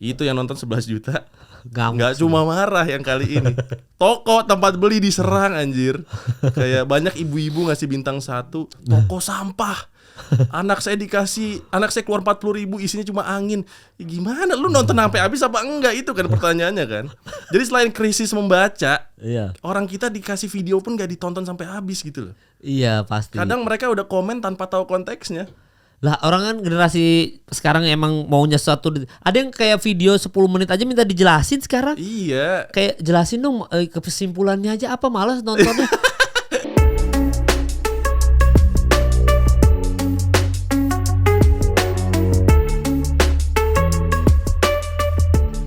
Itu yang nonton 11 juta. Ngamuk Nggak cuma marah yang kali ini. Toko tempat beli diserang anjir. Kayak banyak ibu-ibu ngasih bintang 1. Toko sampah. Anak saya keluar 40.000, isinya cuma angin. Ya gimana lu nonton sampai habis apa enggak, itu kan pertanyaannya kan. Jadi selain krisis membaca, Iya. orang kita dikasih video pun nggak ditonton sampai habis gitu loh. Iya pasti. Kadang mereka udah komen tanpa tahu konteksnya. Lah orang kan generasi sekarang emang maunya sesuatu. Ada yang kayak video 10 menit aja minta dijelasin sekarang. Iya. Kayak jelasin dong kesimpulannya aja, apa malas nontonnya.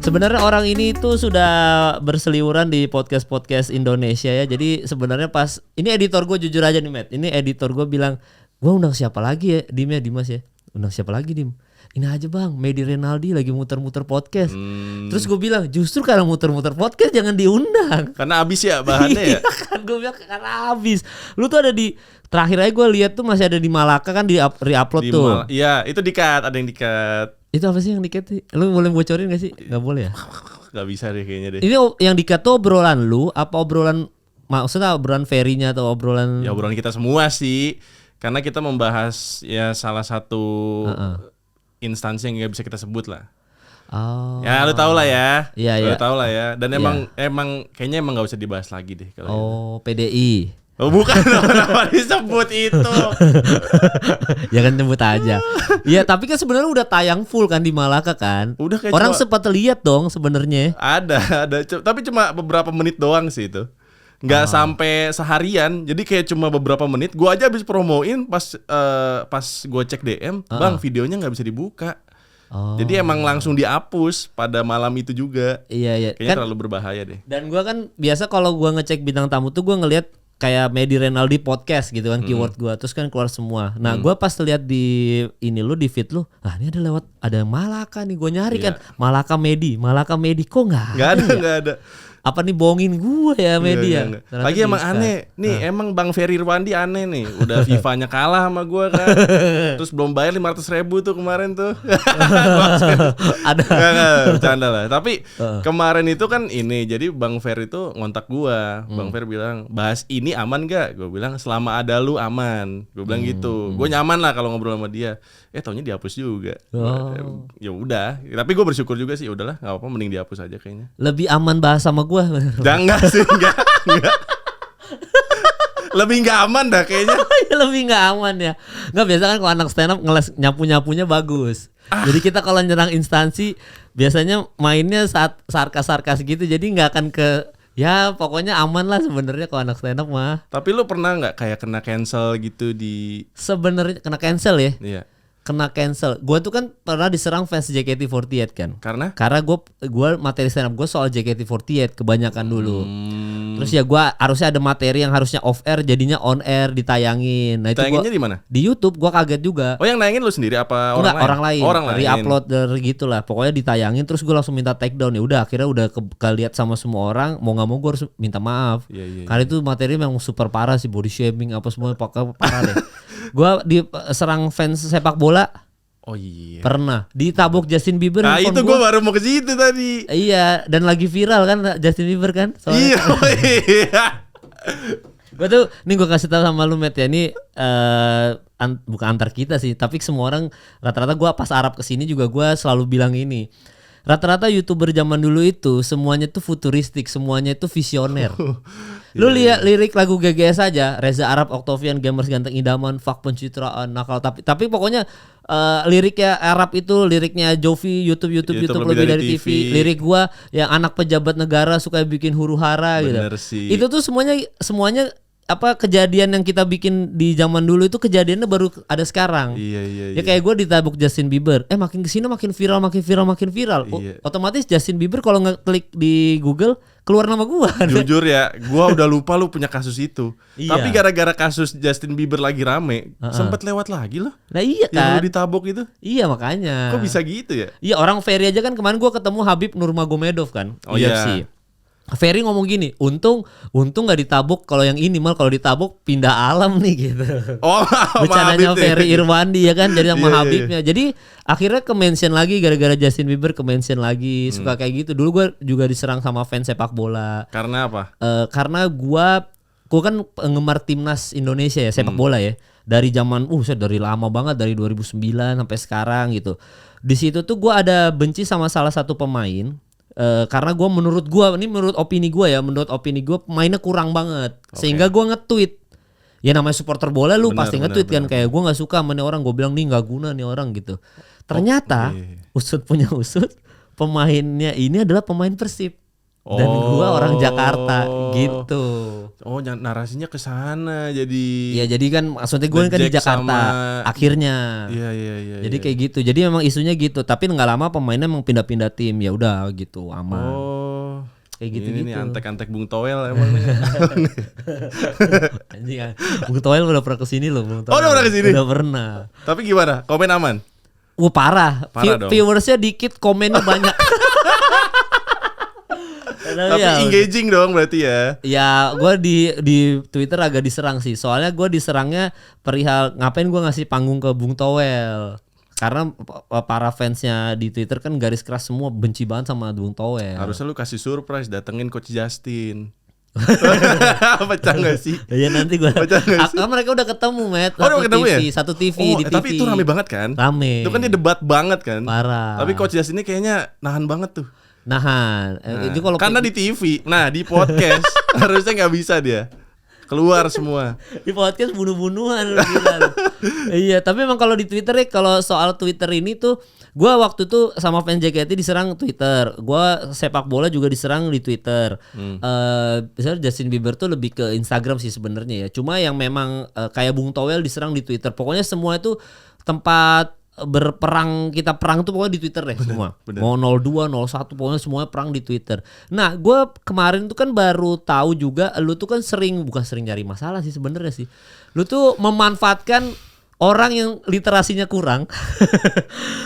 Sebenarnya orang ini tuh sudah berseliweran di podcast-podcast Indonesia ya. Jadi sebenarnya pas ini editor gue, jujur aja nih Matt, ini editor gue bilang, gue undang siapa lagi ya Dimas ya. Undang siapa lagi Dim? Ini aja bang, Medi Renaldi lagi muter-muter podcast. Terus gue bilang, justru karena muter-muter podcast jangan diundang. Karena abis ya bahannya ya. Iya kan, gue bilang karena habis. Lu tuh ada di, terakhir aja gue lihat tuh masih ada di Malaka kan, di re-upload tuh. Iya, itu di-cut, ada yang di-cut. Itu apa sih yang di-cut? Lu boleh bocorin gak sih? Gak boleh ya? Gak bisa deh kayaknya deh. Ini yang di-cut tuh obrolan lu apa obrolan, maksudnya obrolan Ferry-nya atau obrolan? Ya obrolan kita semua sih. Karena kita membahas ya salah satu instansi yang gak bisa kita sebut lah. Oh. Ya lu tau lah ya. Iya. Lu tau lah ya. Dan emang kayaknya emang gak usah dibahas lagi deh kalau Oh, PDI. Oh bukan, kenapa disebut itu? Ya kan sebut aja. Iya, tapi kan sebenarnya udah tayang full kan di Malaka kan. Udah kayak orang cuma, sempat lihat dong sebenarnya. Ada, tapi cuma beberapa menit doang sih itu. Nggak sampai seharian. Jadi kayak cuma beberapa menit. Gua aja habis promoin pas gua cek DM, "Bang, videonya nggak bisa dibuka." Oh. Jadi emang langsung dihapus pada malam itu juga. Iya. Kayaknya Kan, terlalu berbahaya deh. dan gua kan biasa kalau gua ngecek bintang tamu tuh gua ngelihat kayak Medi Renaldi podcast gitu kan, keyword gua terus kan keluar semua. Nah, gua pas lihat di ini lu, di feed lu, ah ini ada Malaka nih, gua nyari kan Malaka Medi kok nggak Nggak ada. Apa nih, bohongin gue ya media. Enggak. Lagi emang aneh. Nih emang Bang Ferry Irwandi aneh nih. Udah FIFA-nya kalah sama gue kan. Terus belum bayar 500.000 tuh kemarin tuh. Ada. Nggak, bercanda lah. Tapi kemarin itu kan ini, jadi Bang Ferry itu ngontak gue. Bang Ferry bilang, bahas ini aman gak? Gue bilang selama ada lu aman. Gue bilang gitu. Gue nyaman lah kalau ngobrol sama dia. Taunya dihapus juga. Ya udah. Tapi gue bersyukur juga sih. Udahlah, nggak apa-apa. Mending dihapus aja kayaknya. Lebih aman bahas sama gue. Enggak sih, enggak. Lebih nggak aman dah kayaknya. Lebih nggak aman ya. Nggak, biasa kan kalau anak stand up ngeles nyapu-nyapunya bagus. Jadi kita kalau nyerang instansi biasanya mainnya saat sarkas-sarkas gitu. Jadi nggak akan ke, ya pokoknya aman lah sebenarnya kalau anak stand up mah. Tapi lu pernah nggak kayak kena cancel gitu di? Sebenarnya kena cancel ya. Iya. Kena cancel. Gue tuh kan pernah diserang fans JKT48 kan. Karena gue materi stand up gue soal JKT48 kebanyakan dulu. Terus ya gue harusnya ada materi yang harusnya off air jadinya on air ditayangin. Nah itu tayanginnya di mana? Di YouTube. Gue kaget juga. Oh yang nayangin lu sendiri apa Enggak, orang lain? Orang lain. Re-upload dari gitulah. Pokoknya ditayangin terus gue langsung minta take down. Ya udah akhirnya udah kelihat sama semua orang. Mau nggak mau gue harus minta maaf. Iya. Karena itu materi memang super parah sih, body shaming apa semua parah deh. Gue diserang fans sepak bola. Oh iya. Pernah ditabok Justin Bieber. Nah itu gue baru mau ke situ tadi. Iya, dan lagi viral kan Justin Bieber kan. Iya. Gue tuh, nih gue kasih tahu sama lu Matt ya, ini bukan antar kita sih, tapi semua orang rata-rata gue pas Arab kesini juga gue selalu bilang ini. Rata-rata YouTuber zaman dulu itu semuanya tuh futuristik, semuanya itu visioner. Lu lihat lirik lagu GGS aja, Reza Arab, Octavian, Gamers Ganteng Idaman, Fak Pencitraan, Nakal, tapi pokoknya liriknya Arab itu, liriknya Jovi, YouTube lebih dari TV. Lirik gua yang anak pejabat negara suka bikin huru-hara gitu. Sih. Itu tuh semuanya apa kejadian yang kita bikin di zaman dulu itu kejadiannya baru ada sekarang. Iya. Ya kayak gue ditabuk Justin Bieber. Makin kesini makin viral. Iya. Otomatis Justin Bieber kalau ngeklik di Google keluar nama gue. Jujur ya, gue udah lupa lu punya kasus itu. Iya. Tapi gara-gara kasus Justin Bieber lagi rame, sempet lewat lagi loh. Nah iya yang kan. lu ditabok itu. Iya makanya. Kok bisa gitu ya? Iya, orang Ferry aja kan kemarin gue ketemu Habib Nurmagomedov kan. Oh UFC. iya. Ferry ngomong gini, untung nggak ditabuk, kalau yang ini mal kalau ditabuk pindah alam nih gitu. Oh, Bercandanya Ferry Irwandi ya kan, jadi sama Iya, iya, Habibnya. Jadi akhirnya ke mention lagi gara-gara Justin Bieber ke mention lagi, suka kayak gitu. Dulu gue juga diserang sama fans sepak bola. Karena apa? Karena gua kan penggemar timnas Indonesia ya sepak bola ya. Dari zaman dari lama banget, dari 2009 sampai sekarang gitu. Di situ tuh gua ada benci sama salah satu pemain. Karena menurut opini gue pemainnya kurang banget, sehingga gue nge-tweet. Ya namanya supporter bola lu pasti nge-tweet kan, kayak gue nggak suka sama nih orang, gue bilang nih nggak guna nih orang gitu. Ternyata usut punya usut, pemainnya ini adalah pemain Persib dan gue orang Jakarta gitu. Oh, narasinya ke sana jadi. Ya jadi kan maksudnya gue kan di Jakarta akhirnya. Iya. Jadi kayak gitu. Jadi memang isunya gitu. Tapi nggak lama pemainnya emang pindah-pindah tim. Ya udah gitu aman. Oh. Kayak gitu. Ini antek-antek Bung Toel emang nih. Anjing, Bung Toel udah pernah kesini loh. Bung Toel. Oh, udah pernah kesini? Udah pernah. Tapi gimana? Komen aman? Parah dong. Viewersnya dikit, komennya banyak. Tapi engaging dong berarti ya. Ya gue di Twitter agak diserang sih. Soalnya gue diserangnya perihal ngapain gue ngasih panggung ke Bung Toel. Karena para fansnya di Twitter kan garis keras semua, benci banget sama Bung Toel. Harusnya lu kasih surprise, datengin Coach Justin. Pecah gak sih? Ya nanti gue mereka udah ketemu Matt. Udah ketemu ya? Satu TV di TV. Tapi itu rame banget kan? Rame. Itu kan dia debat banget kan? Parah. Tapi Coach Justin ini kayaknya nahan banget tuh. Itu kalau karena di TV, di podcast harusnya nggak bisa dia keluar semua. Di podcast bunuh-bunuhan gila. Iya, tapi memang kalau di Twitter ya, kalau soal Twitter ini tuh, gue waktu tuh sama fans JKT diserang Twitter, gue sepak bola juga diserang di Twitter. Misalnya Justin Bieber tuh lebih ke Instagram sih sebenarnya ya. Cuma yang memang kayak Bung Toel diserang di Twitter. Pokoknya semua itu tempat berperang, kita perang tuh pokoknya di Twitter deh semua. Mau 02, 01 pokoknya semuanya perang di Twitter. Nah, gue kemarin tuh kan baru tahu juga lu tuh kan bukan sering nyari masalah sih sebenarnya sih. Lu tuh memanfaatkan orang yang literasinya kurang.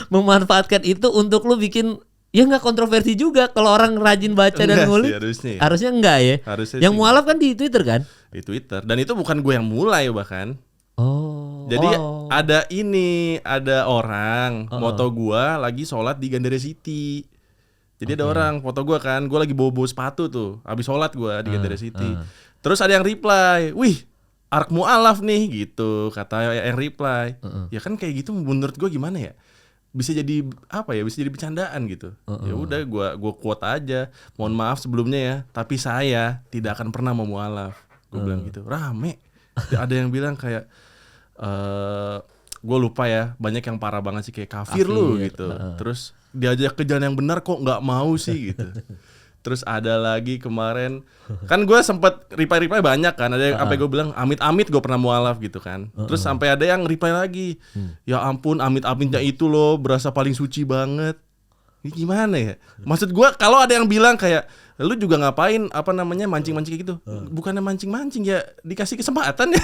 Memanfaatkan itu untuk lu bikin ya nggak kontroversi juga kalau orang rajin baca dan ngulik. Harusnya enggak ya. Yang mualaf kan di Twitter kan? Di Twitter. Dan itu bukan gue yang mulai bahkan. Jadi ada orang moto gua lagi sholat di Gandaria City. Jadi ada orang foto gua kan, gua lagi bawa sepatu tuh, habis sholat gua di Gandaria City. Terus ada yang reply, "Wih, Ark Mu'alaf nih," gitu kata yang reply. Ya kan kayak gitu menurut gua gimana ya? Bisa jadi apa ya? Bisa jadi bercandaan gitu. Ya udah gua quote aja. Mohon maaf sebelumnya ya, tapi saya tidak akan pernah mau mu'alaf. Gua bilang gitu. Rame. Ada yang bilang kayak gue lupa ya, banyak yang parah banget sih kayak kafir lu gitu. Terus diajak ke jalan yang benar kok nggak mau sih gitu. Terus ada lagi kemarin kan gue sempet reply banyak kan, ada yang sampai gue bilang amit-amit gue pernah mualaf gitu kan. Terus sampai ada yang reply lagi, ya ampun amit-amitnya itu loh berasa paling suci banget. Ini gimana ya? Maksud gue kalau ada yang bilang kayak lu juga ngapain mancing-mancing kayak gitu. Bukannya mancing-mancing ya, dikasih kesempatan ya.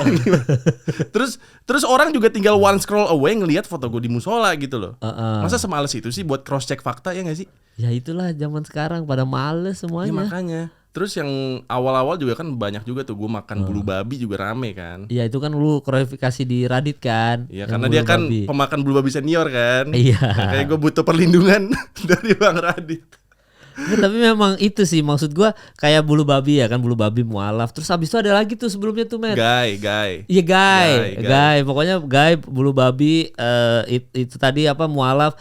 Terus orang juga tinggal one scroll away ngelihat foto gue di musola gitu loh. Masa semales itu sih buat cross check fakta ya gak sih? Ya itulah zaman sekarang pada males semuanya. Ya makanya. Terus yang awal-awal juga kan banyak juga tuh gue makan bulu babi juga rame kan. Iya itu kan lu klarifikasi di Reddit kan. Iya karena dia kan pemakan bulu babi senior kan. Iya. Kayak gue butuh perlindungan dari Bang Radit. Ya, tapi memang itu sih maksud gue, kayak bulu babi ya kan, bulu babi mualaf. Terus habis itu ada lagi tuh sebelumnya tuh Matt. Guy. Iya guy. Pokoknya guy bulu babi itu tadi mualaf.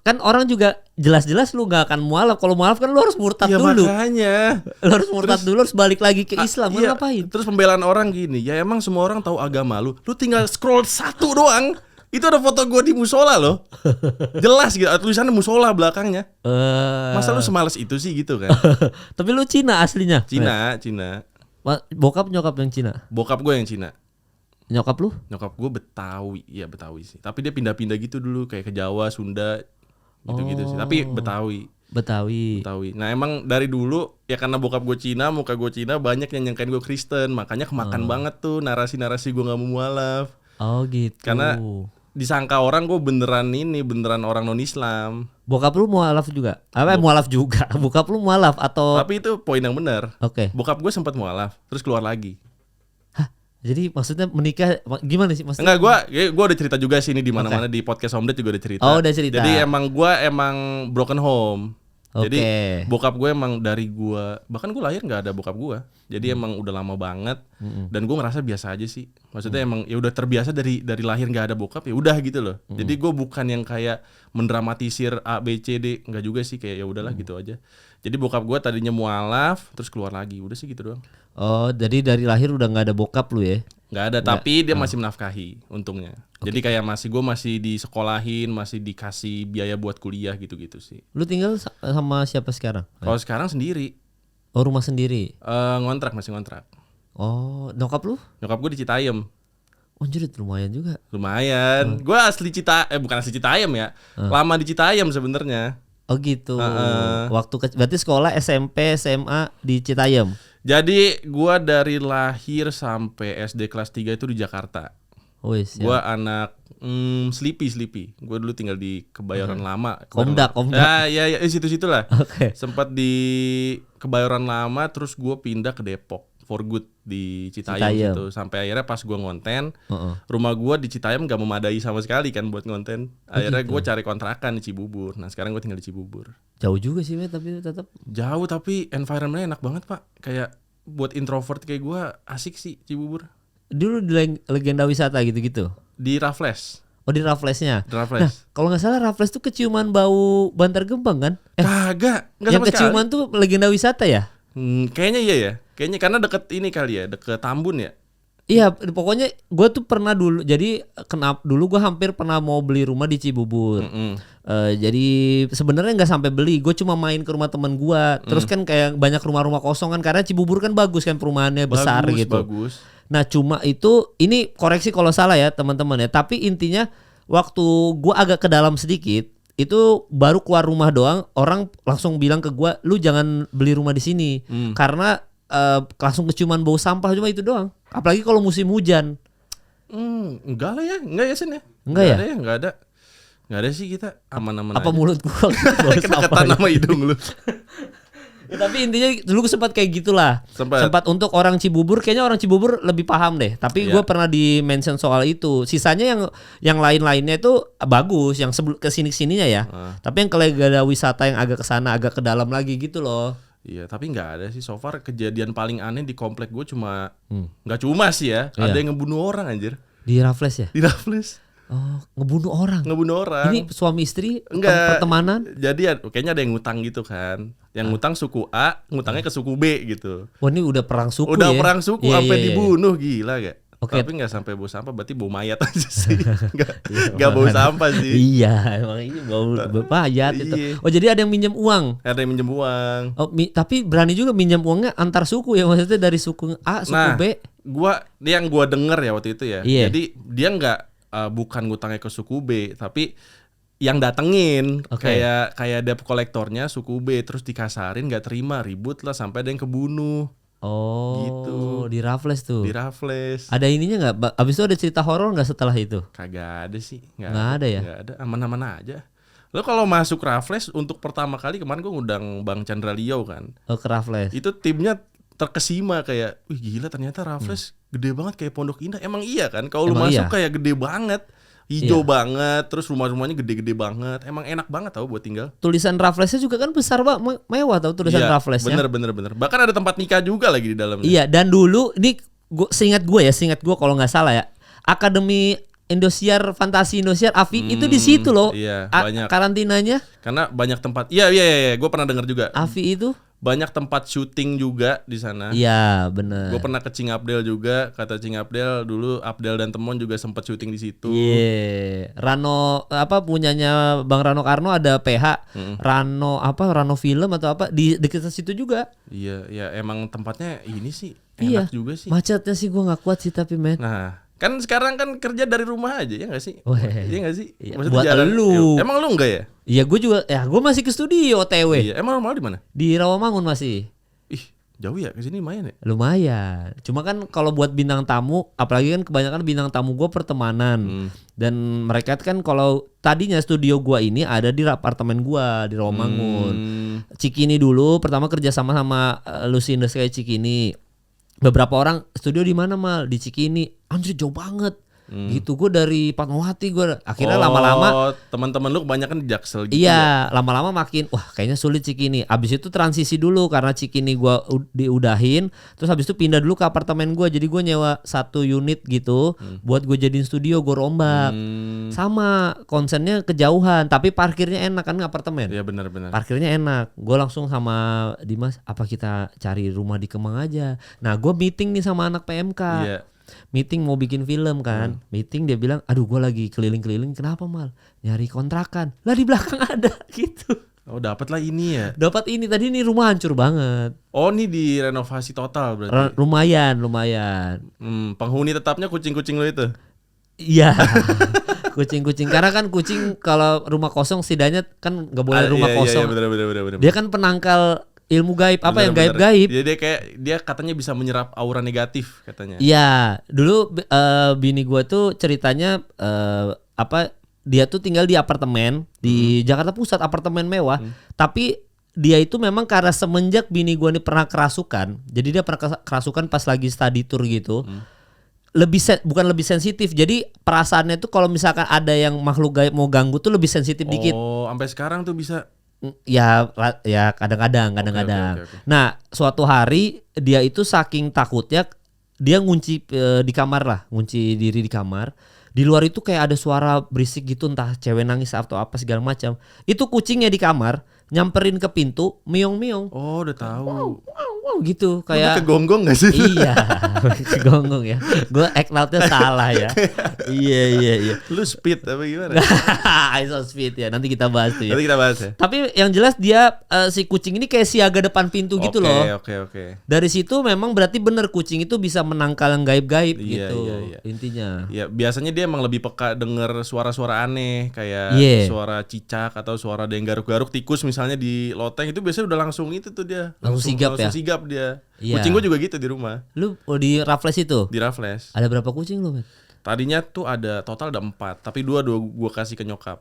Kan orang juga jelas-jelas lu gak akan mualaf. Kalau mualaf kan lu harus murtad dulu. Makanya lu harus murtad dulu, harus balik lagi ke Islam. Ngapain? Terus pembelaan orang gini, ya emang semua orang tahu agama lu tinggal scroll satu doang. Itu ada foto gue di musola loh. Jelas gitu, tulisannya musola belakangnya. Masa lu semales itu sih gitu kan? Tapi lu Cina aslinya? Cina. Bokap nyokap yang Cina? Bokap gue yang Cina. Nyokap lu? Nyokap gue Betawi. Iya Betawi sih. Tapi dia pindah-pindah gitu dulu, kayak ke Jawa, Sunda, gitu-gitu sih. Tapi Betawi. Nah emang dari dulu ya karena bokap gue Cina, muka gue Cina, banyak yang nyangkain gue Kristen. Makanya kemakan banget tuh narasi-narasi gue gak mau mualaf. Oh gitu. Karena disangka orang gue beneran orang non Islam. Bokap lu mualaf juga? Mualaf juga. Bokap lu mualaf atau? Tapi itu poin yang benar. Oke. Bokap gue sempat mualaf, terus keluar lagi. Jadi maksudnya menikah gimana sih maksudnya? Enggak, gua udah cerita juga sih ini di mana-mana di podcast Om Ded juga udah cerita. Oh, udah cerita. Jadi gua emang broken home. Jadi Oke. bokap gue emang dari gua, bahkan gue lahir nggak ada bokap gua. Jadi emang udah lama banget. Dan gue ngerasa biasa aja sih. Maksudnya emang ya udah terbiasa dari lahir nggak ada bokap, ya udah gitu loh. Jadi gue bukan yang kayak mendramatisir A B C D, nggak juga sih, kayak ya udahlah gitu aja. Jadi bokap gue tadinya mualaf, terus keluar lagi, udah sih gitu doang. Oh, jadi dari lahir udah nggak ada bokap lu ya? Nggak ada, tapi dia masih menafkahi untungnya. Jadi kayak gue masih disekolahin, masih dikasih biaya buat kuliah gitu-gitu sih. Lu tinggal sama siapa sekarang? Kalau sekarang sendiri. Oh, rumah sendiri? Masih ngontrak. Oh, nyokap lu? Nyokap gue di Citayam. Oh, jadi lumayan juga. Lumayan. Gue asli bukan asli Citayam ya. Lama di Citayam sebenarnya. Oh gitu. Berarti sekolah SMP, SMA di Citayam. Jadi gue dari lahir sampai SD kelas 3 itu di Jakarta. Gue anak Sleepy. Gue dulu tinggal di Kebayoran Lama. Komdak. Ya situ-situ lah. Okay. Sempat di Kebayoran Lama, terus gue pindah ke Depok for good di Citayam gitu. Sampai akhirnya pas gue ngonten, rumah gue di Citayam gak memadai sama sekali kan buat ngonten. Akhirnya gue cari kontrakan di Cibubur. Nah sekarang gue tinggal di Cibubur. Jauh juga sih, tapi tetap. Jauh, tapi environmentnya enak banget pak. Kayak buat introvert kayak gue asik sih Cibubur. Dulu di Legenda Wisata gitu-gitu? Di Raffles. Oh, di Rafflesnya. Nah, kalau nggak salah Raffles tuh keciuman bau Bantar Gebang kan? Kagak yang sama keciuman sekali. Tuh Legenda Wisata ya? Kayaknya iya ya. Kayaknya karena deket ini kali ya, deket Tambun ya. Iya, pokoknya gue tuh pernah dulu. Jadi dulu gue hampir pernah mau beli rumah di Cibubur. Jadi sebenarnya nggak sampai beli, gue cuma main ke rumah teman gue. Terus kan kayak banyak rumah-rumah kosong kan, karena Cibubur kan bagus kan, perumahannya besar gitu. Bagus. Nah cuma itu, ini koreksi kalau salah ya teman-teman ya. Tapi intinya waktu gue agak ke dalam sedikit, itu baru keluar rumah doang, orang langsung bilang ke gue, lu jangan beli rumah di sini karena langsung keciuman bau sampah, cuma itu doang. Apalagi kalau musim hujan. Enggak lah ya, enggak ya Sen ya. Enggak ya? Enggak ada sih, kita aman-aman apa aja. Mulut gua kedeketan sama hidung lu. Ya, tapi intinya dulu sempat kayak gitulah. Sempat untuk orang Cibubur, kayaknya orang Cibubur lebih paham deh. Tapi gue pernah di mention soal itu. Sisanya yang lain-lainnya itu bagus, yang kesini-kesininya ya. Tapi yang Legenda Wisata yang agak kesana, agak ke dalam lagi gitu loh. Iya, tapi nggak ada sih. So far kejadian paling aneh di komplek gue nggak cuma sih ya. Ada yang ngebunuh orang anjir. Di Raffles ya? Di Raffles. Oh, ngebunuh orang. Ini suami istri? Enggak. Pertemanan? Jadi kayaknya ada yang ngutang gitu kan. Yang ngutang suku A, ngutangnya ke suku B gitu. Wah, ini udah perang suku ya? Udah perang suku, sampai dibunuh, gila gak? Okay. Tapi nggak sampai bau sampah, berarti bau mayat aja sih. Nggak bau sampah sih. Iya, emang ini bau mayat itu. Oh, jadi ada yang minjem uang? Ada yang minjem uang. Oh, tapi berani juga minjem uangnya antar suku ya, maksudnya dari suku A, suku B? Yang gua denger ya waktu itu ya. Jadi dia bukan ngutangnya ke suku B, tapi yang datengin kayak debt kolektornya suku B, terus dikasarin, nggak terima, ribut lah sampai ada yang kebunuh. Oh, gitu. Di Raffles tuh. Di Raffles. Ada ininya nggak? Abis itu ada cerita horor nggak setelah itu? Kagak ada sih. Nggak ada ya? Nggak ada, aman-aman aja. Lo kalau masuk Raffles untuk pertama kali kemarin gue ngundang Bang Chandra Liau kan. Oh, ke Raffles. Itu timnya terkesima kayak, wih gila ternyata Raffles gede banget kayak Pondok Indah. Emang iya kan? Kalau lu masuk kayak gede banget. Hijau banget, terus rumah-rumahnya gede-gede banget. Emang enak banget tau buat tinggal. Tulisan Rafflesnya juga kan besar banget, mewah tau tulisan Rafflesnya. Bener. Bahkan ada tempat nikah juga lagi di dalamnya. Iya, dan dulu ini seingat gue kalau nggak salah ya, Akademi Indosiar, Fantasi Indosiar, AVI itu di situ loh. Iya, banyak. Karantinanya. Karena banyak tempat. Iya, gue pernah dengar juga. AVI itu banyak tempat syuting juga di sana. Iya, benar. Gue pernah ke Cing Abdel juga, kata Cing Abdel dulu Abdel dan Temon juga sempat syuting di situ. Iya. Rano punyanya Bang Rano Karno ada PH. Rano Film atau apa di dekat situ juga. Iya, emang tempatnya ini sih enak juga sih. Macetnya sih gue nggak kuat sih tapi men. Nah, kan sekarang kan kerja dari rumah aja ya nggak sih? Iya nggak sih? Buat lu. Emang lu enggak ya? Iya, gue juga. Ya, gue masih ke studio OTW. Iya, emang rumah di mana? Di Rawamangun masih. Ih, Jauh ya ke sini lumayan ya? Lumayan. Cuma kan kalau buat bintang tamu, apalagi kan kebanyakan bintang tamu gue pertemanan. Dan mereka kan kalau tadinya studio gue ini ada di apartemen gue di Rawamangun. Cikini dulu pertama kerja sama Lucy in the Sky Cikini. Beberapa orang studio di mana Mal? Di Cikini. Anjir jauh banget. Gitu gue dari Fatmawati gue akhirnya lama-lama teman-teman lu kebanyakan di Jaksel gitu. Iya, lama-lama makin wah kayaknya sulit Cikini. Abis itu transisi dulu karena Cikini gue diudahin, terus habis itu pindah dulu ke apartemen gue. Jadi gue nyewa 1 unit gitu buat gue jadiin studio, gue rombak. Sama konsennya kejauhan, tapi parkirnya enak kan apartemen. Iya benar-benar. Parkirnya enak. Gue langsung sama Dimas, apa kita cari rumah di Kemang aja. Nah gue meeting nih sama anak PMK. Iya. Meeting mau bikin film kan. Meeting dia bilang, aduh gue lagi keliling-keliling. Kenapa Mal? Nyari kontrakan. Lah di belakang ada gitu. Oh dapat lah ini ya. Dapat ini tadi nih rumah hancur banget. Oh ini direnovasi total berarti. Lumayan. Penghuni tetapnya kucing-kucing lo itu. Iya. Kucing-kucing karena kan kucing kalau rumah kosong setidaknya kan nggak boleh rumah kosong. Iya benar. Dia kan penangkal ilmu gaib apa yang Bener. gaib-gaib. Dia katanya bisa menyerap aura negatif katanya. Iya, dulu bini gua tuh ceritanya dia tuh tinggal di apartemen di Jakarta Pusat, apartemen mewah, tapi dia itu memang karena semenjak bini gua nih pernah kerasukan, jadi dia pernah kerasukan pas lagi study tour gitu. Bukan lebih sensitif. Jadi perasaannya tuh kalau misalkan ada yang makhluk gaib mau ganggu tuh lebih sensitif dikit. Oh, sampai sekarang tuh bisa. Ya kadang-kadang. Okay. Nah, suatu hari dia itu saking takutnya dia ngunci di kamar lah, ngunci diri di kamar. Di luar itu kayak ada suara berisik gitu, entah cewek nangis atau apa segala macam. Itu kucingnya di kamar nyamperin ke pintu, meong-meong. Oh, udah tahu. Wow gitu kayak kegonggong gak sih? Iya, kegonggong ya. Gue act loud-nya salah ya. Iya. Lu speed apa gimana? I so speed ya. Nanti kita bahas tuh ya. Nanti kita bahas ya. Tapi yang jelas dia si kucing ini kayak siaga depan pintu gitu loh. Oke. Dari situ memang berarti bener kucing itu bisa menangkal yang gaib-gaib Iya, gitu. iya. Intinya. Ya biasanya dia emang lebih peka denger suara-suara aneh kayak suara cicak atau suara ada yang garuk-garuk tikus misalnya di loteng itu biasanya udah langsung itu tuh dia. Langsung sigap dia. Iya. Kucing gue juga gitu di rumah. Lu di Raffles itu? Di Raffles. Ada berapa kucing lu, Met? Tadinya tuh ada total ada 4, tapi 2 gue kasih ke nyokap.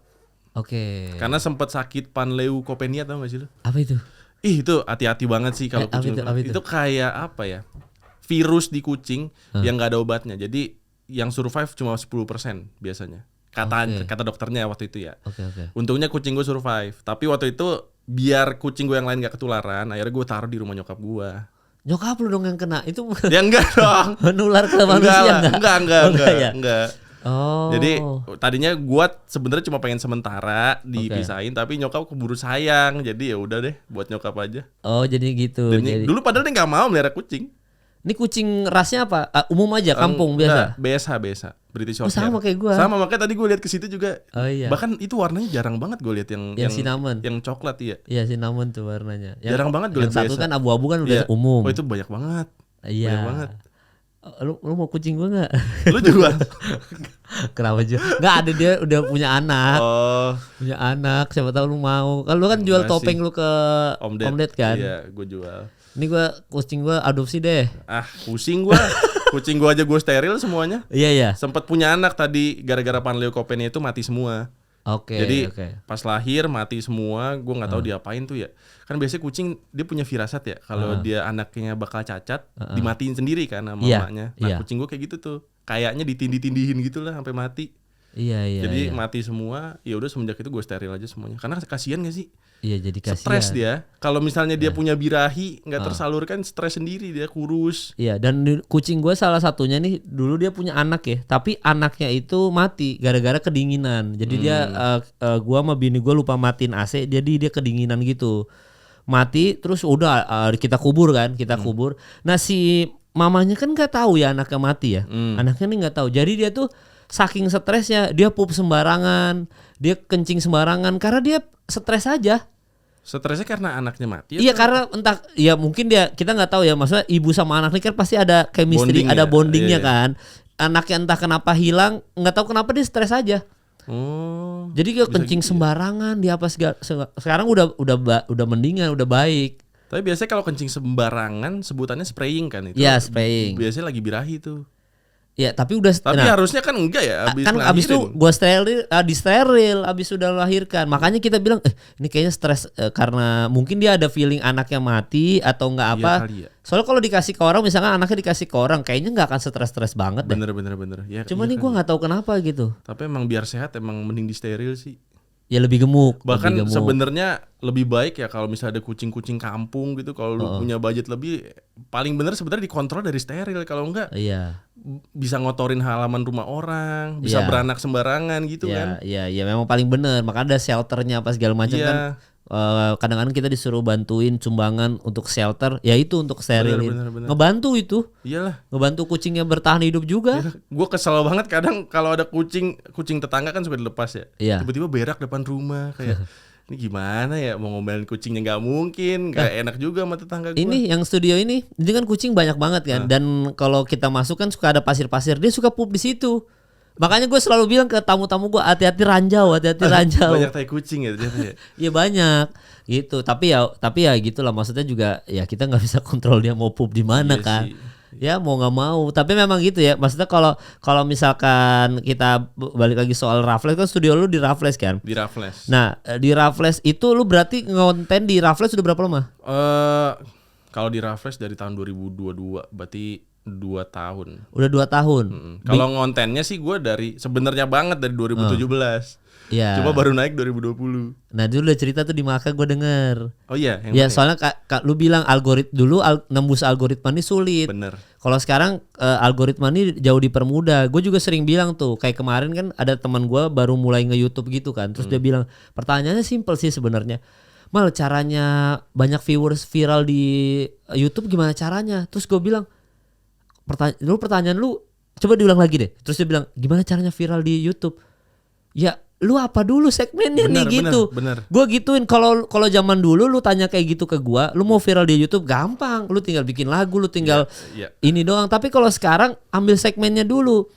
Oke. Karena sempet sakit panleukopenia tau gak sih lu? Apa itu? Itu hati-hati banget sih kalau kucing. Itu kayak apa ya? Virus di kucing yang gak ada obatnya. Jadi yang survive cuma 10% biasanya. Kata dokternya waktu itu ya. Oke. Untungnya kucing gue survive. Tapi waktu itu biar kucing gue yang lain gak ketularan, akhirnya gue taruh di rumah nyokap gue. Nyokap lu dong yang kena itu? Ya enggak dong. Menular ke manusia enggak. Oh. Jadi tadinya gue sebenarnya cuma pengen sementara dipisahin, tapi nyokap keburu sayang, jadi ya udah deh buat nyokap aja. Oh jadi gitu. Jadi, dulu padahal dia nggak mau melihara kucing. Ini kucing rasnya apa? Umum aja, kampung biasa. Biasa. British Shorthair. Sama kayak gua. Sama, makanya tadi gue lihat ke situ juga. Oh iya. Bahkan itu warnanya jarang banget gue lihat yang cinnamon. Yang coklat iya. Iya cinnamon tuh warnanya. Jarang banget gue lihat. Yang satu kan abu-abu kan udah umum. Oh itu banyak banget. Iya. Banyak banget. Lu mau kucing gua nggak? Lu jual? Kenapa jual? Nggak ada, dia udah punya anak. Oh. Punya anak. Siapa tahu lu mau. Kalau lu kan jual topeng lu ke Om Ded kan? Iya, gue jual. Ini kucing gua adopsi deh. Pusing gua. Kucing gua aja gue steril semuanya. Iya. Sempat punya anak tadi gara-gara panleukopenia itu mati semua. Oke. Jadi pas lahir mati semua, gue nggak tahu diapain tuh ya. Kan biasanya kucing dia punya firasat ya, kalau dia anaknya bakal cacat, dimatiin sendiri kan sama mamanya. Nah kucing gue kayak gitu tuh, kayaknya ditindih-tindihin gitu lah sampai mati. Iya. Jadi mati semua. Ya udah semenjak itu gue steril aja semuanya. Karena kasihan gak sih? Iya jadi kasihan. Stres dia. Kalau misalnya dia punya birahi nggak tersalurkan, stres sendiri dia kurus. Iya dan kucing gue salah satunya nih dulu dia punya anak ya, tapi anaknya itu mati gara-gara kedinginan. Jadi dia gue sama bini gue lupa matiin AC, jadi dia kedinginan gitu. Mati terus udah kita kubur. Nah si mamanya kan nggak tahu ya anaknya mati ya. Anaknya nih nggak tahu. Jadi dia tuh saking stresnya dia pup sembarangan, dia kencing sembarangan karena dia stres aja. Stresnya karena anaknya mati? Iya karena entah ya mungkin kita nggak tahu ya, maksudnya ibu sama anak ini kan pasti ada chemistry, ada bondingnya kan. Anaknya entah kenapa hilang, nggak tahu kenapa dia stres aja. Oh. Jadi dia kencing sembarangan, dia apa sekarang udah mendingan, udah baik. Tapi biasanya kalau kencing sembarangan sebutannya spraying kan itu. Iya, spraying. Biasanya lagi birahi tuh. Ya tapi udah. Tapi harusnya kan enggak ya, abis itu gue disteril abis sudah melahirkan. Makanya kita bilang ini kayaknya stres karena mungkin dia ada feeling anaknya mati atau enggak apa. Ya. Soalnya kalau dikasih ke orang, misalkan anaknya dikasih ke orang, kayaknya nggak akan stres banget deh. Bener. Ya, cuma nih gue nggak tahu kenapa gitu. Tapi emang biar sehat emang mending disteril sih. Ya lebih gemuk. Bahkan sebenarnya lebih baik ya kalau misalnya ada kucing-kucing kampung gitu, kalau lu punya budget lebih, paling bener sebenarnya dikontrol dari steril. Kalau enggak, bisa ngotorin halaman rumah orang, bisa beranak sembarangan gitu kan. Iya, memang paling bener. Makanya ada shelternya apa segala macam kan. Kadang-kadang kita disuruh bantuin sumbangan untuk shelter, ya itu untuk sterilin. Bener. Ngebantu itu. Iyalah. Ngebantu kucingnya bertahan hidup juga. Gue kesel banget kadang kalau ada kucing tetangga kan suka dilepas ya. Iya. Tiba-tiba berak depan rumah kayak ini gimana ya, mau ngomelin kucingnya nggak mungkin, nggak enak juga sama tetangga gue. Ini yang studio ini kan kucing banyak banget kan, dan kalau kita masuk kan suka ada pasir-pasir, dia suka pup di situ. Makanya gue selalu bilang ke tamu-tamu gue hati-hati ranjau. Banyak tai kucing ya ternyata ya. Iya banyak gitu. Tapi ya gitulah, maksudnya juga ya kita nggak bisa kontrol dia mau pup di mana kan. Sih. Ya mau nggak mau. Tapi memang gitu ya. Maksudnya kalau misalkan kita balik lagi soal Raffles, kan studio lu di Raffles kan? Di Raffles. Nah di Raffles itu lu berarti ngonten di Raffles sudah berapa lama? Kalau di Raffles dari tahun 2022 berarti 2 tahun. Udah 2 tahun. Kalau ngontennya sih gue sebenarnya banget dari 2017. Iya. Cuma baru naik 2020. Nah dulu udah cerita tuh di Maka gue denger. Oh iya. Ya soalnya lu bilang nembus algoritma ini sulit. Bener. Kalau sekarang algoritma ini jauh dipermudah. Gue juga sering bilang tuh, kayak kemarin kan ada teman gue baru mulai nge-YouTube gitu kan. Terus dia bilang pertanyaannya simple sih sebenarnya. Mal, caranya banyak viewers viral di YouTube gimana caranya? Terus gue bilang pertanyaan lu coba diulang lagi deh. Terus dia bilang gimana caranya viral di YouTube? Ya lu apa dulu segmennya nih gitu. Bener. Gue gituin. Kalau zaman dulu lu tanya kayak gitu ke gue, lu mau viral di YouTube gampang. Lu tinggal bikin lagu, lu tinggal ini doang. Tapi kalau sekarang ambil segmennya dulu.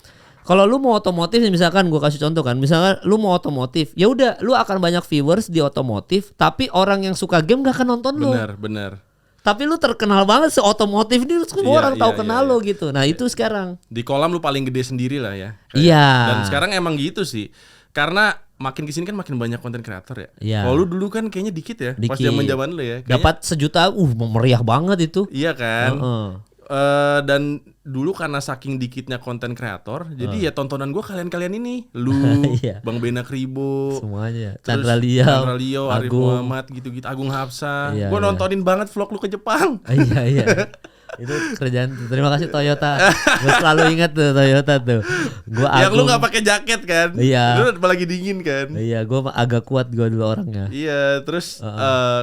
Kalau lu mau otomotif, misalkan gue kasih contoh kan, misalkan lu mau otomotif, ya udah lu akan banyak viewers di otomotif, tapi orang yang suka game gak akan nonton lu. Bener. Tapi lu terkenal banget se-otomotif ini, semua orang tahu kenal lo gitu. Nah itu sekarang di kolam lu paling gede sendiri lah ya. Iya. Dan sekarang emang gitu sih. Karena makin kesini kan makin banyak konten kreator ya. Iya. Kalau lu dulu kan kayaknya dikit ya. Pas zaman lu ya. Dapat 1 juta, meriah banget itu. Iya kan. Dan dulu karena saking dikitnya konten kreator, jadi ya tontonan gue kalian ini, lu, Bang Benak Ribo, semuanya, Chandra Leo, Arif Muhammad gitu-gitu, Agung Hapsa. Gue nontonin banget vlog lu ke Jepang. Iya. Itu kerjaan. Terima kasih Toyota. Gue selalu ingat tuh Toyota tuh. Yang lu nggak pakai jaket kan? Iya. Lu apalagi dingin kan? Iya. Gue agak kuat gue dulu orangnya. Iya. Terus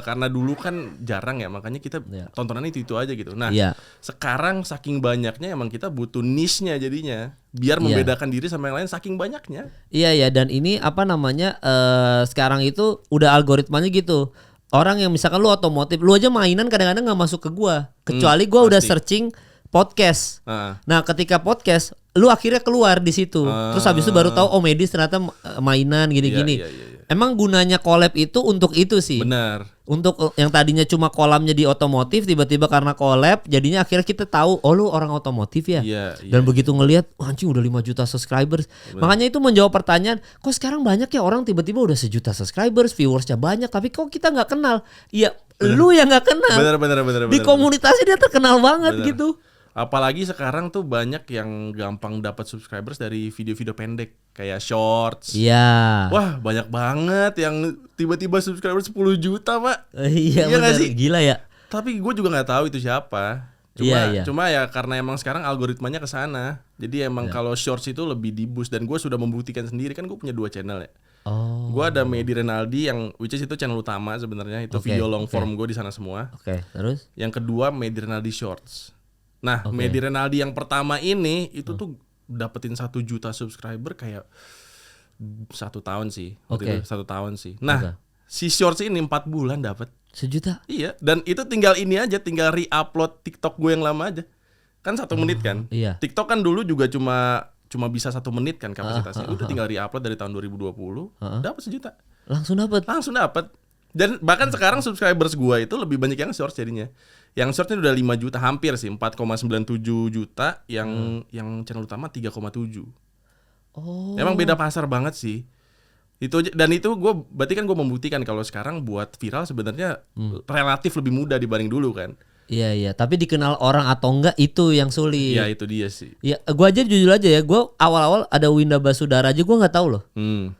karena dulu kan jarang ya, makanya kita tontonannya itu aja gitu. Nah, sekarang saking banyaknya emang kita butuh niche-nya jadinya, biar membedakan diri sama yang lain saking banyaknya. Iya. Dan ini apa namanya? Sekarang itu udah algoritmanya gitu. Orang yang misalkan lu otomotif, lu aja mainan kadang-kadang gak masuk ke gua. Kecuali gua udah searching podcast. Nah ketika podcast, lu akhirnya keluar di situ. Terus habis itu baru tahu medis ternyata mainan gini-gini. Iya. Emang gunanya collab itu untuk itu sih. Benar. Untuk yang tadinya cuma kolamnya di otomotif, tiba-tiba karena collab, jadinya akhirnya kita tahu, oh lu orang otomotif ya. Dan begitu ngelihat, anjing udah 5 juta subscribers. Bener. Makanya itu menjawab pertanyaan, kok sekarang banyak ya orang tiba-tiba udah 1 juta subscribers, viewersnya banyak, tapi kok kita nggak kenal? Iya, lu yang nggak kenal. Bener. Di komunitasnya dia terkenal banget gitu. Apalagi sekarang tuh banyak yang gampang dapat subscribers dari video-video pendek kayak shorts. Iya. Wah, banyak banget yang tiba-tiba subscribers 10 juta, Pak. Iya benar. Sih? Gila ya. Tapi gue juga nggak tahu itu siapa. Cuma ya karena emang sekarang algoritmanya ke sana. Jadi emang kalau shorts itu lebih di-boost, dan gue sudah membuktikan sendiri, kan gue punya 2 channel ya. Gue ada Medi Renaldi yang which is itu channel utama sebenarnya, itu video long form gue di sana semua. Terus? Yang kedua Medi Renaldi Shorts. Nah, Medi Renaldi yang pertama ini itu tuh dapetin 1 juta subscriber kayak 1 tahun sih. 1 tahun sih. Nah, si Shorts ini 4 bulan dapat 1 juta. Iya, dan itu tinggal tinggal re-upload TikTok gue yang lama aja. Kan 1 menit kan? Iya. TikTok kan dulu juga cuma bisa 1 menit kan kapasitasnya. Udah tinggal re-upload dari tahun 2020, dapat 1 juta. Langsung dapat. Dan bahkan sekarang subscribers gua itu lebih banyak yang shorts jadinya. Yang shortsnya udah 5 juta hampir sih, 4,97 juta, yang channel utama 3,7. Oh. Emang beda pasar banget sih. Dan itu berarti kan gue membuktikan kalau sekarang buat viral sebenarnya relatif lebih mudah dibanding dulu kan. Iya, tapi dikenal orang atau enggak itu yang sulit. Iya, itu dia sih. Ya, gue aja jujur aja ya, gue awal-awal ada Winda Basudara aja gue nggak tahu loh.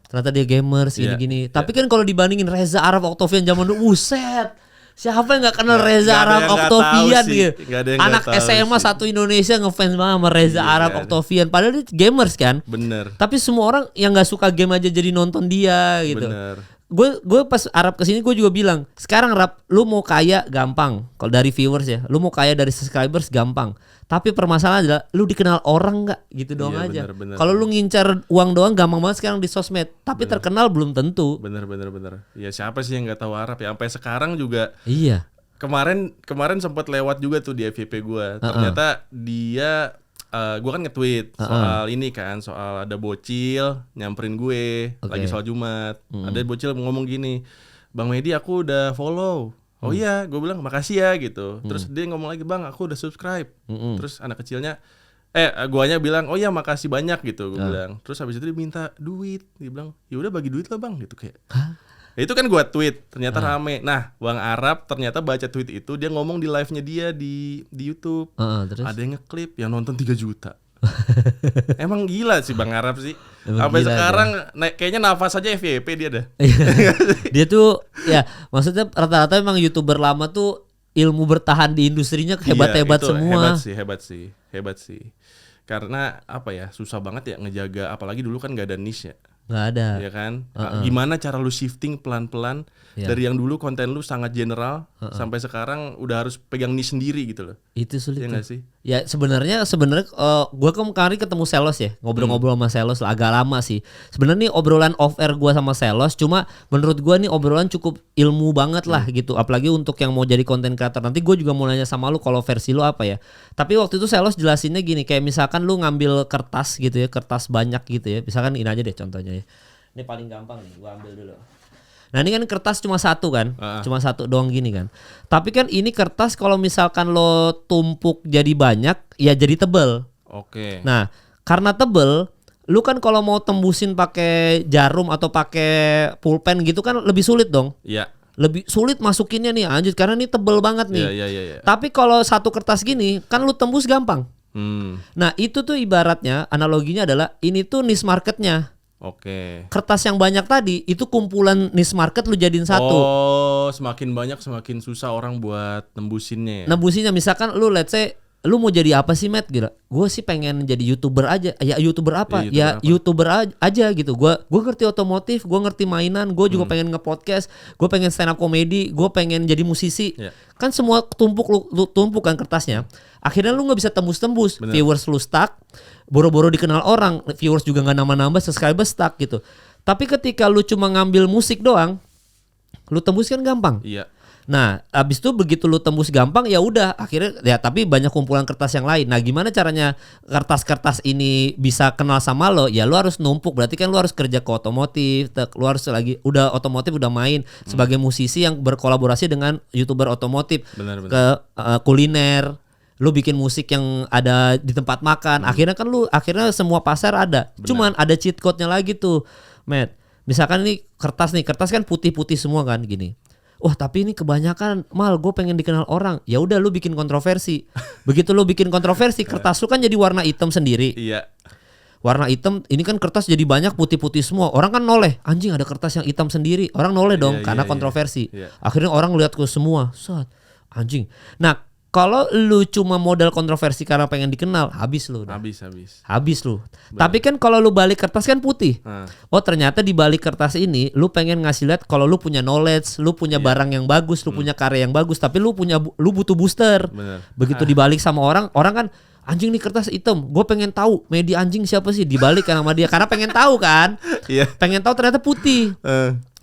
Ternyata dia gamers gini-gini. Tapi kan kalau dibandingin Reza Arab Octavian zaman dulu, buset. Siapa yang nggak kenal Reza Arab Octavian gitu? Anak SMA satu Indonesia ngefans banget sama Reza Arab Octavian. Padahal dia gamers kan. Bener. Tapi semua orang yang nggak suka game aja jadi nonton dia gitu. Bener. Gue pas Arab kesini gue juga bilang, sekarang Rap, lu mau kaya gampang. Kalau dari viewers ya, lu mau kaya dari subscribers gampang. Tapi permasalahan adalah lu dikenal orang nggak gitu doang aja. Kalau lu ngincar uang doang gampang banget sekarang di sosmed. Tapi terkenal belum tentu. Bener. Ya siapa sih yang nggak tahu Arab ya? Sampai sekarang juga. Iya. Kemarin sempat lewat juga tuh di FYP gue. Ternyata dia gue kan nge-tweet soal ini kan, soal ada bocil nyamperin gue lagi sholat Jumat. Ada bocil ngomong gini, Bang Medi aku udah follow. Oh iya, gue bilang makasih ya gitu. Terus dia ngomong lagi, Bang aku udah subscribe. Terus anak kecilnya guanya bilang, oh iya makasih banyak gitu. Gue bilang. Terus habis itu dia minta duit. Dia bilang, ya udah bagi duit lah Bang gitu kayak. Ya, itu kan gue tweet, ternyata rame. Nah, Bang Arab ternyata baca tweet itu, dia ngomong di live-nya dia di YouTube. Terus? Ada yang ngeklip, yang nonton 3 juta. Emang gila sih Bang Arab sih. Sampai sekarang kayaknya nafas aja FYP dia dah. Dia tuh ya maksudnya rata-rata memang YouTuber lama tuh ilmu bertahan di industrinya hebat-hebat semua. Hebat sih. Karena apa ya, susah banget ya ngejaga, apalagi dulu kan gak ada niche ya. Nggak ada. Ya kan? Gimana cara lu shifting pelan-pelan dari yang dulu konten lu sangat general sampai sekarang udah harus pegang niche sendiri gitu loh. Itu sulit. Ya nggak sih? Ya sebenarnya gue kemarin ketemu Selos ya, ngobrol-ngobrol sama Selos agak lama sih. Sebenarnya nih obrolan off air gue sama Selos, cuma menurut gue nih obrolan cukup ilmu banget lah gitu. Apalagi untuk yang mau jadi konten creator. Nanti gue juga mau nanya sama lu kalau versi lu apa ya. Tapi waktu itu Selos jelasinnya gini, kayak misalkan lu ngambil kertas gitu ya, kertas banyak gitu ya. Misalkan ini aja deh contohnya ya. Ini paling gampang nih, gue ambil dulu. Nah ini kan kertas cuma satu kan, cuma satu doang gini kan. Tapi kan ini kertas kalau misalkan lo tumpuk jadi banyak, ya jadi tebel. Oke. Nah karena tebel, lu kan kalau mau tembusin pakai jarum atau pakai pulpen gitu kan lebih sulit dong. Iya. Lebih sulit masukinnya nih, anjir karena ini tebel banget nih. Iya. Tapi kalau satu kertas gini, kan lu tembus gampang. Nah itu tuh ibaratnya analoginya adalah ini tuh niche marketnya. Oke. Kertas yang banyak tadi itu kumpulan niche market lu jadiin satu. Oh, semakin banyak semakin susah orang buat nembusinnya ya. Nembusinnya misalkan lu let's say lu mau jadi apa sih Matt gitu. Gue sih pengen jadi YouTuber aja. Ya YouTuber apa? YouTuber aja gitu. Gue ngerti otomotif, gue ngerti mainan, gue juga pengen nge-podcast, gue pengen stand up comedy, gue pengen jadi musisi. Kan semua lu tumpuk kan kertasnya. Akhirnya lu nggak bisa tembus-tembus. Viewers lu stuck, boro-boro dikenal orang, viewers juga nggak nambah-nambah, subscriber stuck gitu. Tapi ketika lu cuma ngambil musik doang, lu tembus kan gampang. Iya. Nah, abis itu begitu lu tembus gampang ya udah akhirnya ya tapi banyak kumpulan kertas yang lain. Nah, gimana caranya kertas-kertas ini bisa kenal sama lo? Ya lu harus numpuk. Berarti kan lu harus kerja ke otomotif, lu harus lagi udah otomotif udah main sebagai musisi yang berkolaborasi dengan YouTuber otomotif. Benar. Ke kuliner. Lu bikin musik yang ada di tempat makan. Akhirnya semua pasar ada. Benar. Cuman ada cheat code-nya lagi tuh, Matt. Misalkan ini kertas kan putih-putih semua kan gini. Wah tapi ini kebanyakan mal, gue pengen dikenal orang. Ya udah lu bikin kontroversi. Begitu lu bikin kontroversi, kertas lu kan jadi warna hitam sendiri. Iya. Warna hitam, ini kan kertas jadi banyak putih-putih semua. Orang kan noleh, anjing ada kertas yang hitam sendiri. Orang noleh dong karena kontroversi. Akhirnya orang lihat ke semua, anjing. Nah kalau lu cuma modal kontroversi karena pengen dikenal, habis lu. Habis lu. Bener. Tapi kan kalau lu balik kertas kan putih. Oh ternyata di balik kertas ini lu pengen ngasih lihat kalau lu punya knowledge, lu punya barang yang bagus, lu punya karya yang bagus, tapi lu butuh booster. Bener. Begitu dibalik sama orang kan anjing nih kertas hitam, gue pengen tahu media anjing siapa sih, dibalik kan sama dia karena pengen tahu kan. Pengen tahu ternyata putih.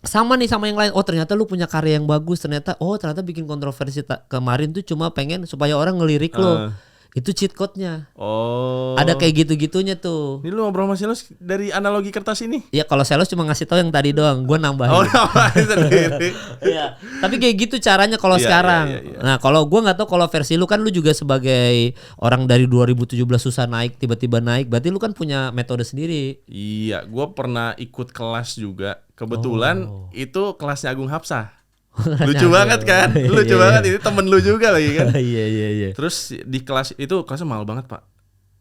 Sama nih sama yang lain. Oh ternyata lu punya karya yang bagus. Ternyata bikin kontroversi kemarin tuh cuma pengen supaya orang ngelirik lo. Itu cheat code-nya. Oh. Ada kayak gitu-gitunya tuh. Ini lu ngobrol sama sales dari analogi kertas ini? Ya kalau sales cuma ngasih tahu yang tadi doang, gue nambahin. Oh, nambahin sendiri. Iya. Tapi kayak gitu caranya kalau Iya, sekarang. iya. Nah kalau gue nggak tahu kalau versi lu kan lu juga sebagai orang dari 2017 susah naik tiba-tiba naik. Berarti lu kan punya metode sendiri. Iya, gue pernah ikut kelas juga. Kebetulan itu kelasnya Agung Hapsah. Lucu banget kan? Lucu banget, ini temen lu juga lagi kan? Iya. Terus di kelas itu kelasnya mahal banget pak.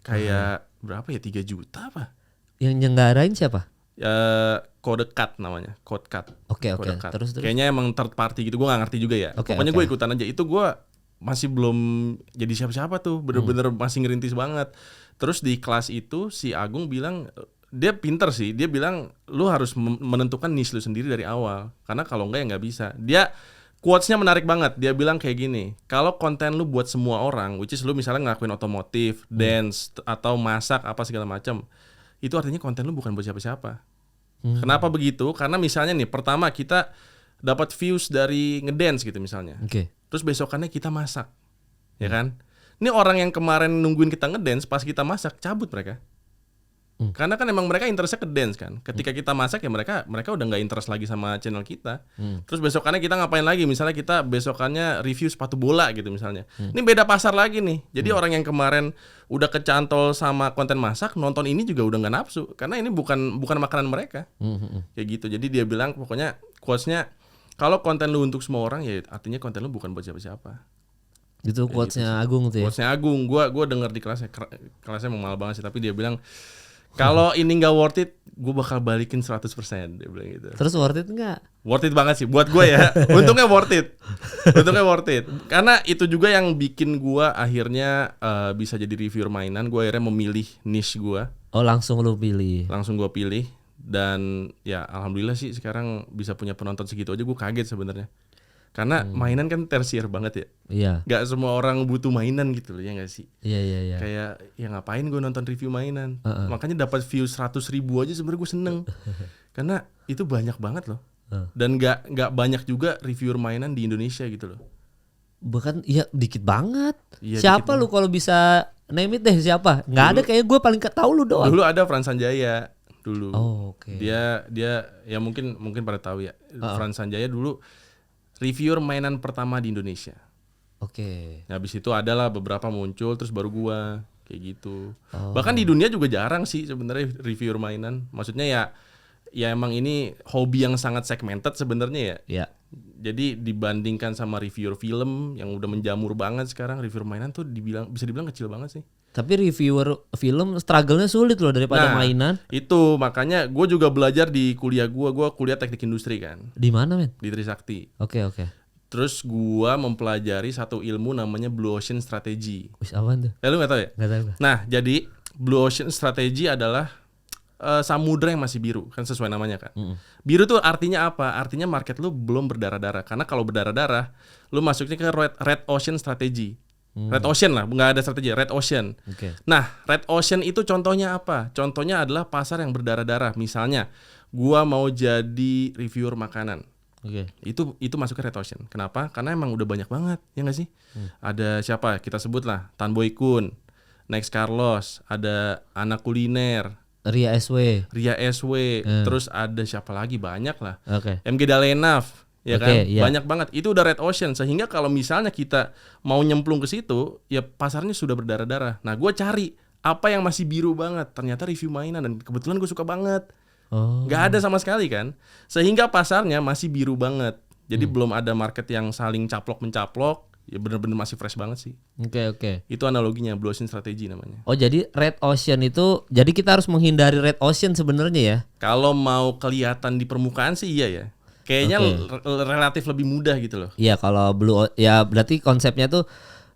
Kayak berapa ya, 3 juta apa? Yang nyenggarain siapa? Code Cut namanya, Code Cut. Oke. Code Cut. Terus. Kayaknya emang third party gitu, gue gak ngerti juga ya. Oke, Pokoknya oke. gue ikutan aja. Itu gue masih belum jadi siapa-siapa tuh, bener-bener masih ngerintis banget. Terus di kelas itu si Agung bilang, dia pinter sih, dia bilang lu harus menentukan niche lu sendiri dari awal, karena kalau enggak ya nggak bisa. Dia quotes-nya menarik banget, dia bilang kayak gini, kalau konten lu buat semua orang, which is lu misalnya ngelakuin otomotif, dance, atau masak apa segala macam, itu artinya konten lu bukan buat siapa-siapa. Kenapa begitu? Karena misalnya nih, pertama kita dapat views dari ngedance gitu misalnya, Oke. terus besokannya kita masak, ya kan? Ini orang yang kemarin nungguin kita ngedance, pas kita masak cabut mereka. Karena kan emang mereka interestnya ke dance kan. Ketika kita masak ya mereka udah nggak interest lagi sama channel kita. Terus besokannya kita ngapain lagi? Misalnya kita besokannya review sepatu bola gitu misalnya. Ini beda pasar lagi nih. Jadi orang yang kemarin udah kecantol sama konten masak, nonton ini juga udah nggak nafsu. Karena ini bukan makanan mereka. Kayak gitu. Jadi dia bilang pokoknya quotes-nya, kalau konten lu untuk semua orang ya artinya konten lu bukan buat siapa-siapa. Itu quotes-nya Agung tuh ya. Quotes-nya Agung. Gua denger di kelasnya emang mahal banget sih, tapi dia bilang kalau ini nggak worth it, gue bakal balikin 100%, dia bilang gitu. Terus worth it nggak? Worth it banget sih buat gue ya. Untungnya worth it. Karena itu juga yang bikin gue akhirnya bisa jadi reviewer mainan. Gue akhirnya memilih niche gue. Oh langsung lu pilih. Langsung gue pilih. Dan ya alhamdulillah sih sekarang bisa punya penonton segitu aja, gue kaget sebenarnya. Karena mainan kan tersier banget ya. Iya. Gak semua orang butuh mainan gitu loh, ya gak sih? Iya. Kayak ya ngapain gue nonton review mainan. Makanya dapat view 100.000 aja sebenarnya gue seneng. Karena itu banyak banget loh. Dan gak banyak juga reviewer mainan di Indonesia gitu loh. Bahkan ya dikit banget. Iya, Siapa dikit lu kalau bisa name it deh siapa? Nggak ada, kayak gue paling tahu lu doang. Dulu ada Frans Sanjaya dulu. Oh, oke. Dia ya mungkin pada tahu ya. Frans Sanjaya dulu reviewer mainan pertama di Indonesia. Oke. Nah, habis itu adalah beberapa muncul, terus baru gua kayak gitu. Bahkan di dunia juga jarang sih sebenarnya reviewer mainan. Maksudnya ya emang ini hobi yang sangat segmented sebenarnya ya. Iya. Jadi dibandingkan sama reviewer film yang udah menjamur banget sekarang, reviewer mainan tuh bisa dibilang kecil banget sih. Tapi reviewer film struggle-nya sulit loh daripada mainan. Itu makanya gue juga belajar di kuliah gue kuliah teknik industri kan. Di mana men? Di Trisakti. Oke. Terus gue mempelajari satu ilmu namanya Blue Ocean Strategy. Wis apaan tuh? Lu nggak tahu ya? Nggak tahu. Nah jadi Blue Ocean Strategy adalah samudra yang masih biru, kan sesuai namanya kan. Biru tuh artinya apa? Artinya market lu belum berdarah-darah. Karena kalau berdarah-darah, lu masuknya ke red ocean strategy. Red ocean lah, nggak ada strategi, red ocean. Oke. Nah, red ocean itu contohnya apa? Contohnya adalah pasar yang berdarah-darah. Misalnya, gua mau jadi reviewer makanan. Oke. Itu masuk ke red ocean. Kenapa? Karena emang udah banyak banget, ya nggak sih? Ada siapa? Kita sebut lah, Tan Boy Kun, Next Carlos, ada Anak Kuliner, Ria SW. terus ada siapa lagi, banyak lah. Oke. MG Dalenaf, ya Oke, kan? iya. Banyak banget. Itu udah red ocean, sehingga kalau misalnya kita mau nyemplung ke situ, ya pasarnya sudah berdarah-darah. Nah, gue cari apa yang masih biru banget. Ternyata review mainan, dan kebetulan gue suka banget. Oh. Nggak ada sama sekali kan, sehingga pasarnya masih biru banget. Jadi belum ada market yang saling caplok mencaplok. Ya bener-bener masih fresh banget sih. Oke. Itu analoginya Blue Ocean Strategy namanya. Oh jadi red ocean itu, jadi kita harus menghindari red ocean sebenarnya ya? Kalau mau kelihatan di permukaan sih iya ya. Kayaknya relatif lebih mudah gitu loh. Iya kalau ya berarti konsepnya tuh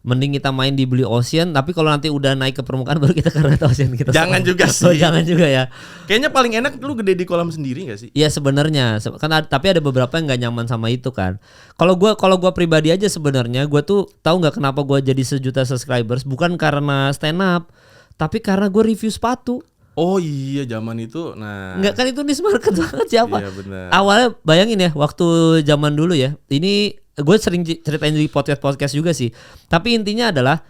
mending kita main di Blue Ocean, tapi kalau nanti udah naik ke permukaan baru kita ke red ocean. Jangan juga sih. Oh, jangan juga ya. Kayaknya paling enak lu gede di kolam sendiri gak sih? Iya sebenarnya kan tapi ada beberapa yang nggak nyaman sama itu kan. Kalau gua pribadi aja sebenarnya gua tuh tahu nggak kenapa gua jadi 1 juta subscribers, bukan karena stand up, tapi karena gua review sepatu. Oh iya zaman itu. Nah, Nggak kan itu niche market banget siapa? Iya benar. Awalnya bayangin ya waktu zaman dulu ya. Ini gue sering ceritain di podcast juga sih. Tapi intinya adalah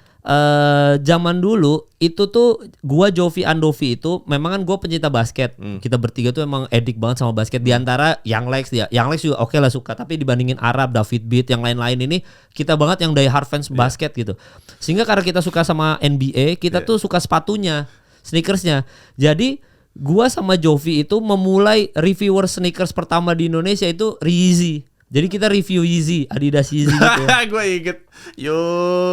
zaman dulu itu tuh gua Jovi Andovi itu memang kan gua pencinta basket. Kita bertiga tuh emang edik banget sama basket. Di antara Young Lex juga oke lah suka, tapi dibandingin Arab, David Beat, yang lain-lain ini kita banget yang die hard fans basket gitu. Sehingga karena kita suka sama NBA, kita tuh suka sepatunya, sneakersnya. Jadi gua sama Jovi itu memulai reviewer sneakers pertama di Indonesia itu Yeezy. Jadi kita review Yeezy, Adidas Yeezy gitu. Gue inget. Yo,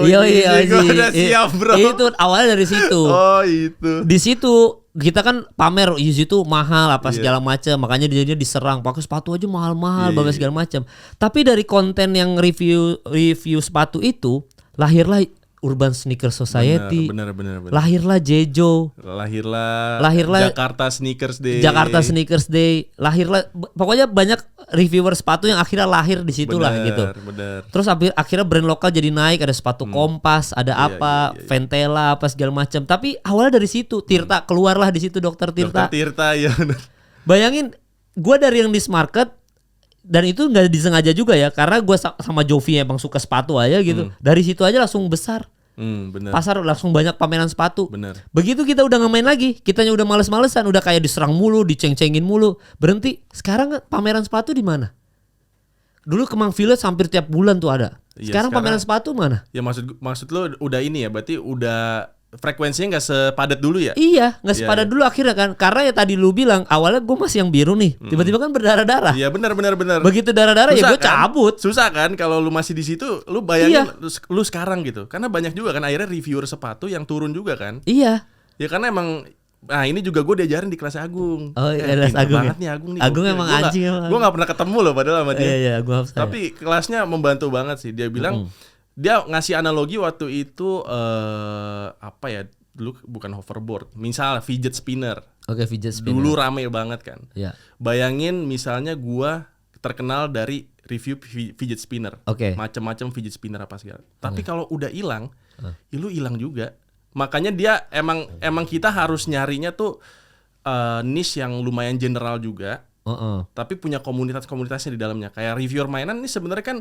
Yeezy. Gue udah siap bro. Itu awalnya dari situ. Oh itu. Di situ kita kan pamer Yeezy itu mahal apa segala macam, makanya dia diserang pakai sepatu aja mahal-mahal banget segala macam. Tapi dari konten yang review sepatu itu lahirlah Urban Sneaker Society. Bener. Lahirlah Jejo. Lahirlah Jakarta Sneakers Day. Lahirlah pokoknya banyak reviewer sepatu yang akhirnya lahir di situ lah gitu. Bener. Terus akhirnya brand lokal jadi naik, ada sepatu Kompas, ada Ventela apa segala macam. Tapi awalnya dari situ, Tirta keluarlah di situ Dokter Tirta. Dokter Tirta ya bener. Bayangin gua dari yang Niche Market, dan itu nggak disengaja juga ya, karena gue sama Jovi emang suka sepatu aja gitu. Dari situ aja langsung besar. Bener. Pasar langsung banyak pameran sepatu. Bener. Begitu kita udah nggak main lagi, kitanya udah males-malesan, udah kayak diserang mulu, diceng-cengin mulu, berhenti. Sekarang pameran sepatu di mana? Dulu Kemang Village hampir tiap bulan tuh ada. Sekarang pameran sepatu mana? Ya maksud lo udah ini ya, berarti udah frekuensinya nggak sepadat dulu ya? Iya, nggak sepadat dulu akhirnya kan. Karena ya tadi lu bilang awalnya gue masih yang biru nih, tiba-tiba kan berdarah-darah. Iya benar. Begitu darah-darah ya gue cabut. Susah kan kalau lu masih di situ, lu bayangin lu sekarang gitu. Karena banyak juga kan akhirnya reviewer sepatu yang turun juga kan. Iya. Ya karena emang ini juga gue diajarin di kelas Agung. Oh iya, kelas Agung banget nih Agung nih. Agung emang anjing emang. Gue gak pernah ketemu loh padahal sama dia. Iya, gue Tapi kelasnya membantu banget sih. Dia bilang dia ngasih analogi waktu itu apa ya? Dulu bukan hoverboard, misal fidget spinner. Oke, fidget spinner. Dulu rame banget kan. Iya. Bayangin misalnya gua terkenal dari review fidget spinner. Oke. Macam-macam fidget spinner apa segala. Tapi kalau udah hilang, ya lu hilang juga. Makanya dia emang kita harus nyarinya tuh niche yang lumayan general juga. Tapi punya komunitas-komunitasnya di dalamnya. Kayak reviewer mainan ini sebenarnya kan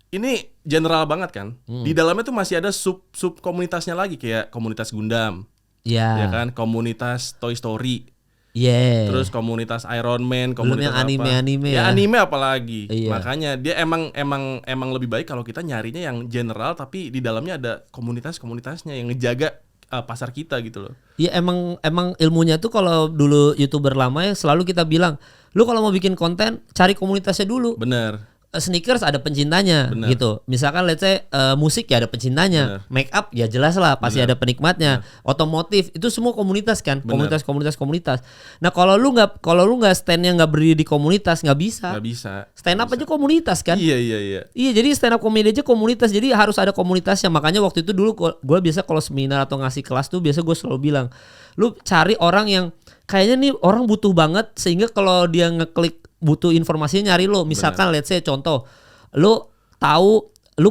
ini general banget kan. Di dalamnya tuh masih ada sub komunitasnya lagi, kayak komunitas Gundam. Iya. Ya kan, komunitas Toy Story. Iya. Terus komunitas Iron Man, komunitas yang anime ya. Anime apalagi. Iya. Makanya dia emang lebih baik kalau kita nyarinya yang general tapi di dalamnya ada komunitas-komunitasnya yang ngejaga pasar kita gitu loh. Iya, emang ilmunya tuh kalau dulu YouTuber lama ya selalu kita bilang, lu kalau mau bikin konten cari komunitasnya dulu. Bener. Sneakers ada pencintanya. Bener. Gitu. Misalkan let's say musik ya ada pencintanya. Bener. Make up ya jelas lah pasti ada penikmatnya. Bener. Otomotif itu semua komunitas kan. Bener. Komunitas. Nah kalau lu nggak standnya nggak berdiri di komunitas nggak bisa. Stand up aja komunitas kan. Iya. Iya, jadi stand up comedy aja komunitas. Jadi harus ada komunitasnya. Makanya waktu itu dulu gue biasa kalau seminar atau ngasih kelas tuh biasa gue selalu bilang, lu cari orang yang kayaknya nih orang butuh banget sehingga kalau dia ngeklik butuh informasinya nyari lo. Misalkan let's say contoh, lu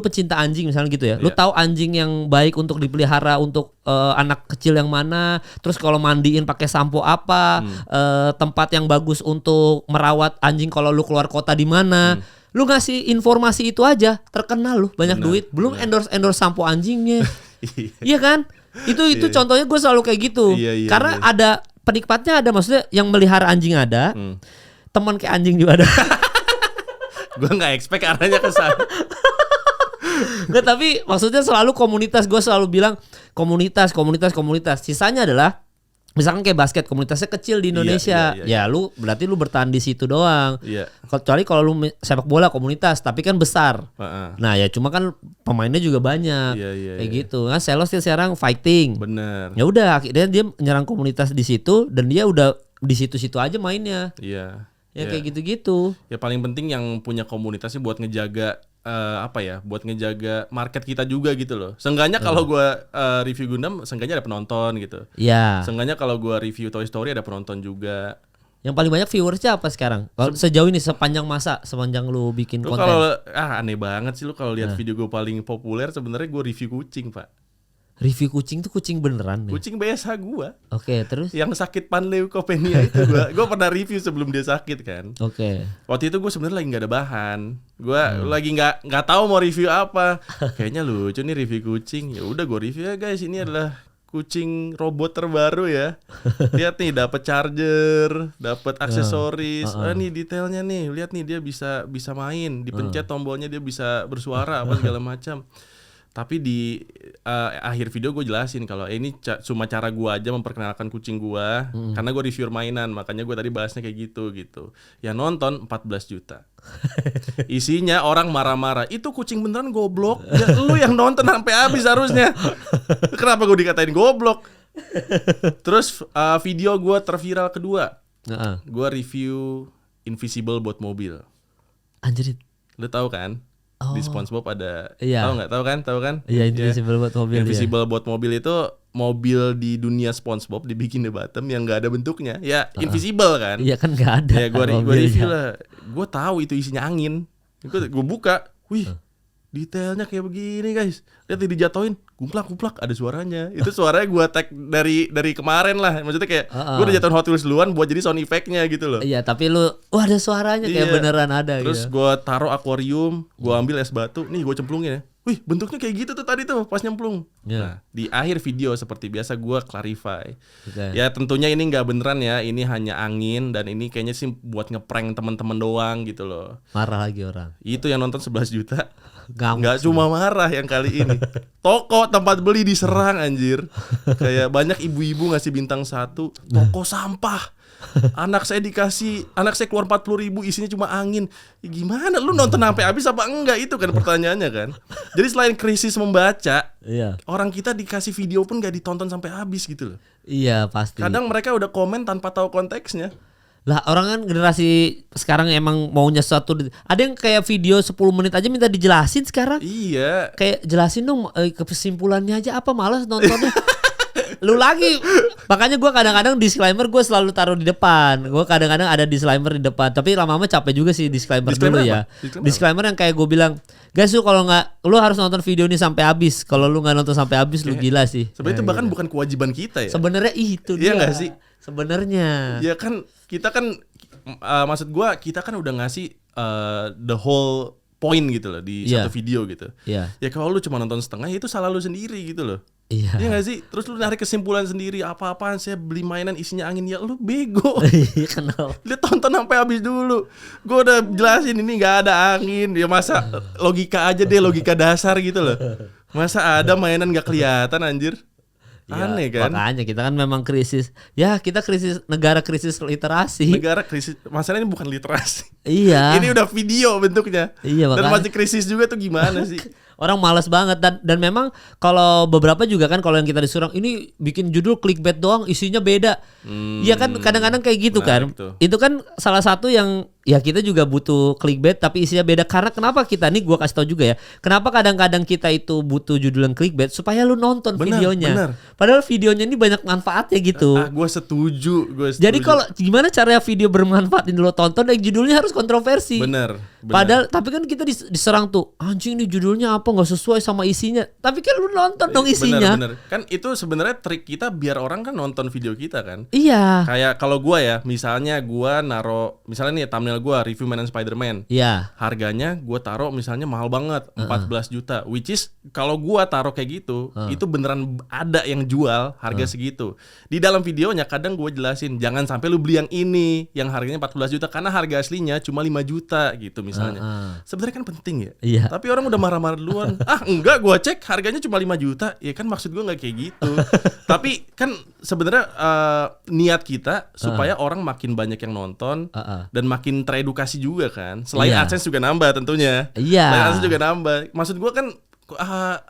pecinta anjing misalnya gitu ya. Lu tahu anjing yang baik untuk dipelihara untuk anak kecil yang mana, terus kalau mandiin pakai sampo apa, tempat yang bagus untuk merawat anjing kalau lu keluar kota di mana. Lu ngasih informasi itu aja, terkenal lu, banyak duit. Belum endorse sampo anjingnya. Iya kan? Itu contohnya gue selalu kayak gitu. Karena ada penikmatnya, ada maksudnya yang melihara anjing ada. Teman kayak anjing juga ada. Gue nggak expect arahnya ke sana. Nggak, tapi maksudnya selalu komunitas. Gue selalu bilang komunitas. Sisanya adalah misalkan kayak basket, komunitasnya kecil di Indonesia. Ya lu berarti lu bertahan di situ doang. Kecuali kalau lu sepak bola komunitas, tapi kan besar. Nah ya cuma kan pemainnya juga banyak. Kayak gitu. Nah Selos sekarang fighting. Bener. Ya udah akhirnya dia menyerang komunitas di situ dan dia udah di situ-situ aja mainnya. Ya kayak gitu-gitu. Ya paling penting yang punya komunitasnya buat ngejaga buat ngejaga market kita juga gitu loh. Seenggaknya kalau gua review Gundam, seenggaknya ada penonton gitu. Iya. Seenggaknya kalau gua review Toy Story ada penonton juga. Yang paling banyak viewersnya apa sekarang? Kalau sejauh ini sepanjang lu bikin konten. Kalau aneh banget sih lu kalau lihat video gua paling populer sebenarnya gua review kucing, Pak. Review kucing tuh kucing beneran nih. Kucing biasa gua. Oke, terus? Yang sakit panleukopenia itu gua pernah review sebelum dia sakit kan. Oke. Waktu itu gue sebenarnya lagi nggak ada bahan. Gue lagi nggak tahu mau review apa. Kayaknya lucu nih review kucing. Ya udah gue review ya guys. Ini adalah kucing robot terbaru ya. Lihat nih, dapat charger, dapat aksesoris. Nih detailnya nih. Lihat nih dia bisa main. Dipencet tombolnya dia bisa bersuara apa segala macam. Tapi di akhir video gue jelasin kalau ini cuma cara gue aja memperkenalkan kucing gue, karena gue review mainan, makanya gue tadi bahasnya kayak gitu. Ya nonton 14 juta. Isinya orang marah-marah. Itu kucing beneran goblok. Ya lu yang nonton sampai habis harusnya. Kenapa gue dikatain goblok? Terus video gue terviral kedua, gue review Invisible Bot mobil. Anjir. Lu tahu kan? Di SpongeBob ada, tahu kan? Iya, Invisible Bot mobil. Invisible Bot mobil itu mobil di dunia SpongeBob dibikin di Bottom yang nggak ada bentuknya, ya invisible kan? Iya kan nggak ada. Ya gue review lah, gue tahu itu isinya angin. Gue buka, wih, detailnya kayak begini guys. Lihat dijatuhin, kumplak ada suaranya. Itu suaranya gue tag dari kemarin lah. Maksudnya kayak gue udah jatuhin Hot Wheels duluan buat jadi sound effect-nya gitu loh. Iya, tapi lu ada suaranya kayak beneran ada. Terus gitu. gue taruh akuarium, gue ambil es batu, nih gue cemplungin ya. Wih, bentuknya kayak gitu tuh tadi tuh pas nyemplung. Nah, di akhir video seperti biasa gue clarify. Ya tentunya ini nggak beneran ya, ini hanya angin dan ini kayaknya sih buat ngeprank teman-teman doang gitu loh. Marah lagi orang. Itu yang nonton 11 juta. Nggak cuma marah yang kali ini. Toko tempat beli diserang anjir. Kayak banyak ibu-ibu ngasih bintang 1. Toko sampah. Anak saya keluar 40.000, isinya cuma angin. Ya gimana lu nonton sampai habis apa enggak, itu kan pertanyaannya kan. Jadi selain krisis membaca, orang kita dikasih video pun gak ditonton sampai habis gitu loh. Iya pasti. Kadang mereka udah komen tanpa tahu konteksnya. Lah orang kan generasi sekarang emang maunya sesuatu. Ada yang kayak video 10 menit aja minta dijelasin sekarang. Iya. Kayak jelasin dong kesimpulannya aja, apa malas nontonnya. Lu lagi. Makanya gue kadang-kadang disclaimer gue selalu taruh di depan. Gue kadang-kadang ada disclaimer di depan. Tapi lama-lama capek juga sih disclaimer dulu ya. Disclaimer yang kayak gue bilang, guys lu kalau nggak, lu harus nonton video ini sampai habis. Kalau lu nggak nonton sampai habis lu gila sih. Sebenarnya itu bahkan bukan kewajiban kita ya. Sebenarnya itu dia. Iya nggak sih? Sebenarnya. Ya kan kita kan maksud gue kita kan udah ngasih the whole point gitu loh di satu video gitu. Ya kalau lu cuma nonton setengah itu salah lu sendiri gitu loh. Iya gak sih? Terus lu narik kesimpulan sendiri, apa-apaan saya beli mainan isinya angin, ya lu bego. Kenapa? Lu tonton sampai habis dulu. Gue udah jelasin ini gak ada angin. Ya masa logika aja deh, logika dasar gitu loh. Masa ada mainan gak kelihatan anjir? Aneh kan? Makanya kita kan memang krisis. Ya kita krisis, negara krisis literasi. Negara krisis, masalahnya ini bukan literasi. Iya. Ini udah video bentuknya. Iya, dan masih krisis juga tuh gimana sih? Orang malas banget dan memang kalau beberapa juga kan kalau yang kita disuruh ini bikin judul clickbait doang isinya beda. Iya kan kadang-kadang kayak gitu kan. Itu kan salah satu yang ya kita juga butuh clickbait tapi isinya beda. Karena kenapa kita nih gua kasih tau juga ya. Kenapa kadang-kadang kita itu butuh judul yang clickbait supaya lu nonton videonya. Padahal videonya ini banyak manfaatnya gitu. Gue setuju. Jadi kalau gimana cara video bermanfaat ini lo tonton yang judulnya harus kontroversi. Bener. Padahal tapi kan kita diserang tuh anjing nih judulnya apa nggak sesuai sama isinya. Tapi kan lu nonton dong isinya. Bener. Kan itu sebenarnya trik kita biar orang kan nonton video kita kan. Iya. Kayak kalau gua ya, misalnya gua naro misalnya nih thumbnail gua review mainan Spider-Man. Iya. Harganya gua taruh misalnya mahal banget, 14 juta. Which is kalau gua taruh kayak gitu, itu beneran ada yang jual harga segitu. Di dalam videonya kadang gua jelasin jangan sampai lu beli yang ini yang harganya 14 juta karena harga aslinya cuma 5 juta gitu misalnya. Sebenarnya kan penting ya. Iya. Tapi orang udah marah-marah duluan. Enggak, gua cek harganya cuma 5 juta. Ya kan maksud gua enggak kayak gitu. Tapi kan sebenarnya niat kita supaya orang makin banyak yang nonton dan makin teredukasi juga kan. Selain AdSense juga nambah tentunya. Iya. Selain AdSense juga nambah. Maksud gua kan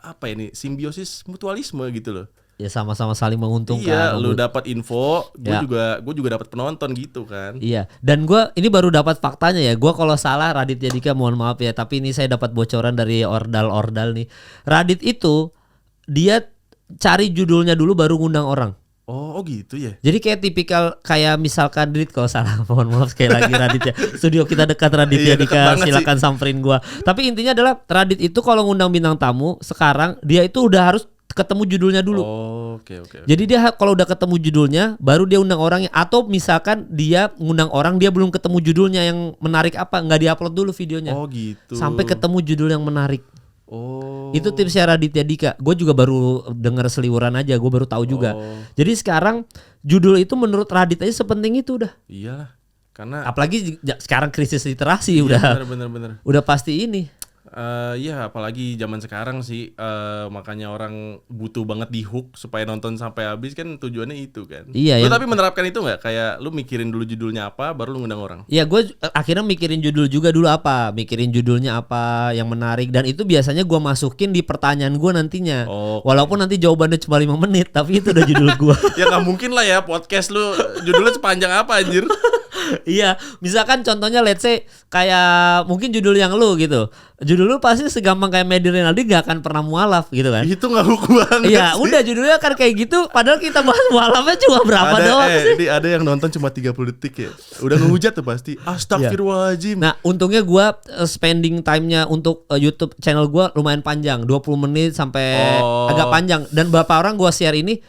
apa ini simbiosis mutualisme gitu loh. Ya sama-sama saling menguntungkan. Iya, lu dapat info, gue juga dapat penonton gitu kan. Iya. Dan gue ini baru dapat faktanya ya. Gue kalau salah Raditya Dika mohon maaf ya. Tapi ini saya dapat bocoran dari ordal nih. Radit itu dia cari judulnya dulu baru ngundang orang. Oh gitu ya. Jadi kayak tipikal kayak misalkan Dit kalau salah mohon maaf sekali lagi Radit ya. Studio kita dekat Raditya Dika silakan samperin gua. Tapi intinya adalah Radit itu kalau ngundang bintang tamu sekarang dia itu udah harus ketemu judulnya dulu. Oke. Jadi dia kalau udah ketemu judulnya, baru dia undang orangnya. Atau misalkan dia ngundang orang, dia belum ketemu judulnya yang menarik apa, nggak diupload dulu videonya. Oh gitu. Sampai ketemu judul yang menarik. Oh. Itu tipsnya Raditya Dika. Gue juga baru denger seliwuran aja, gue baru tahu juga. Jadi sekarang judul itu menurut Radit aja sepenting itu udah. Iyalah. Karena apalagi sekarang krisis literasi udah. Bener. Udah pasti ini. Iya, apalagi zaman sekarang sih, makanya orang butuh banget di hook supaya nonton sampai habis kan, tujuannya itu kan. Iya. Lu tapi menerapkan itu nggak? Kayak lu mikirin dulu judulnya apa, baru lu ngundang orang. Iya, gue akhirnya mikirin judul juga dulu apa, mikirin judulnya apa yang menarik, dan itu biasanya gue masukin di pertanyaan gue nantinya. Walaupun nanti jawabannya cuma 5 menit, tapi itu udah judul gue. Ya nggak mungkin lah ya podcast lu judulnya sepanjang apa anjir. Iya, misalkan contohnya let's say kayak mungkin judul yang lu gitu. Judul lu pasti segampang kayak Medi Rinaldi gak akan pernah mualaf gitu kan. Itu gak hook banget. Iya, udah judulnya kan kayak gitu, padahal kita bahas mualafnya cuma berapa doang sih. Ada yang nonton cuma 30 detik ya. Udah ngehujat tuh pasti. Astagfirullahaladzim. Nah, untungnya gua spending time-nya untuk YouTube channel gua lumayan panjang, 20 menit sampai agak panjang, dan beberapa orang gua share ini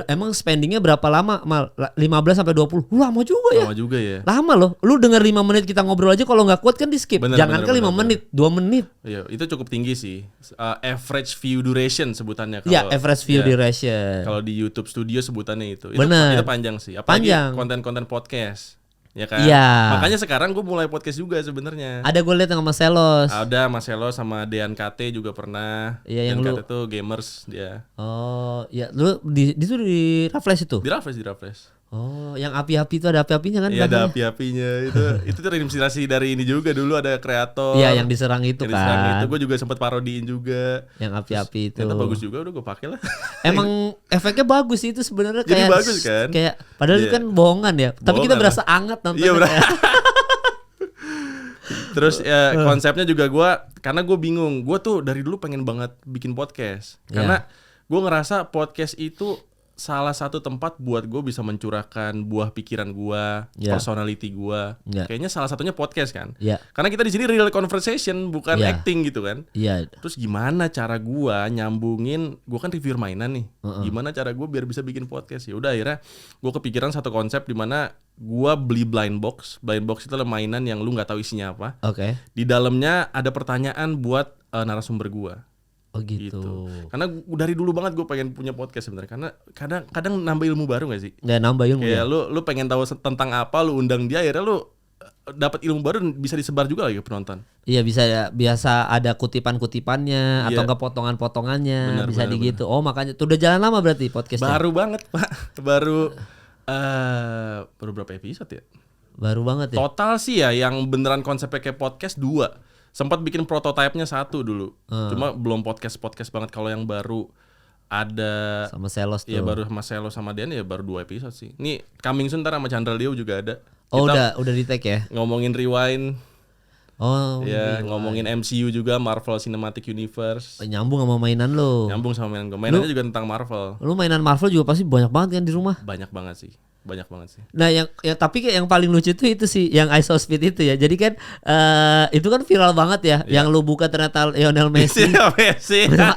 emang spendingnya berapa lama? 15 sampai 20. Lama juga ya. Lama loh. Lu denger 5 menit kita ngobrol aja, kalau nggak kuat kan di skip. Jangan ke 5 menit, 2 menit. Iya, itu cukup tinggi sih. Average view duration sebutannya. Iya, average view duration. Kalau di YouTube Studio sebutannya itu. Bener. Itu panjang sih. Apalagi konten-konten podcast. Ya kan? Iya. Makanya sekarang gue mulai podcast juga sebenarnya. Ada gue liat sama Selos. Ada Mas Selos sama Dean KT juga pernah. Iya, yang KT tuh gamers dia. Oh, ya lu di Raffles itu? Di Raffles. Oh, yang api-api itu ada api-apinya kan? Iya, ada api-apinya. Itu terinspirasi dari ini juga, dulu ada kreator. Iya, yang diserang itu kan. Diserang itu gue juga sempat parodiin juga. Yang api-api itu. Ternyata bagus juga, udah gue pakai lah. Emang efeknya bagus sih itu sebenarnya, kayak. Jadi bagus kan? Kayak padahal itu kan bohongan ya. Tapi kita berasa anget nontonnya. Iya, Terus ya konsepnya juga karena gue bingung. Gue tuh dari dulu pengen banget bikin podcast. Karena gue ngerasa podcast itu salah satu tempat buat gue bisa mencurahkan buah pikiran gue, personality gue. Kayaknya salah satunya podcast kan. Karena kita di sini real conversation, bukan acting gitu kan. Terus gimana cara gue nyambungin? Gue kan reviewer mainan nih. Gimana cara gue biar bisa bikin podcast? Ya udah, akhirnya gue kepikiran satu konsep di mana gue beli blind box. Blind box itu adalah mainan yang lu nggak tahu isinya apa. Di dalamnya ada pertanyaan buat narasumber gue. Oh gitu. Karena dari dulu banget gue pengen punya podcast sebenarnya. Karena kadang nambah ilmu baru gak sih? Ya, nambah ilmu. Kayak lu pengen tahu tentang apa, lu undang dia, akhirnya lu dapat ilmu baru, bisa disebar juga lagi ke penonton. Iya, biasa ada kutipan-kutipannya atau enggak potongan-potongannya, bisa gitu. Oh, makanya tuh udah jalan lama berarti podcastnya. Baru banget, Pak. Baru berapa episode ya? Baru banget ya. Total sih ya yang beneran konsepnya kayak podcast 2. Sempat bikin prototipenya 1 dulu. Cuma belum podcast banget. Kalau yang baru ada sama Selos tuh. Iya, baru sama Selos sama Dean ya baru 2 episode sih. Nih coming soon ntar sama Chandra Leo juga ada. Oh, udah di tag ya. Ngomongin Rewind. Oh, ya, ngomongin MCU juga, Marvel Cinematic Universe. Nyambung sama mainan lo. Nyambung sama mainan gue. Mainannya juga tentang Marvel. Lu mainan Marvel juga pasti banyak banget kan di rumah? Banyak banget sih. Nah, tapi yang paling lucu tuh itu sih yang I Saw Speed itu ya. Jadi kan itu kan viral banget ya. Yang lu buka ternyata Lionel Messi.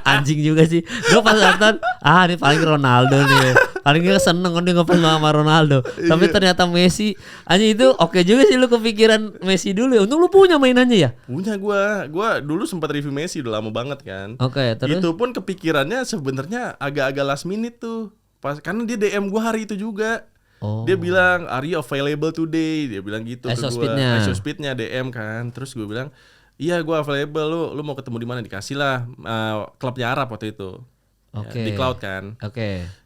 Anjing juga sih. Gue pas nonton, ini paling Ronaldo nih. Paling gue seneng kan dia ngefans sama Ronaldo. Tapi ternyata Messi. Anjing itu oke juga sih lu kepikiran Messi dulu ya. Untung lu punya mainannya ya? Punya gue dulu sempat review Messi udah lama banget kan. Terus? Itu pun kepikirannya sebenarnya agak-agak last minute tuh. Karena dia DM gue hari itu juga. Dia bilang, "Are you available today?" Dia bilang gitu ke gue. ISO Speednya DM kan. Terus gue bilang, "Iya, gue available. Lu mau ketemu di mana?" Dikasih lah klubnya Arab waktu itu. Ya, di Cloud kan.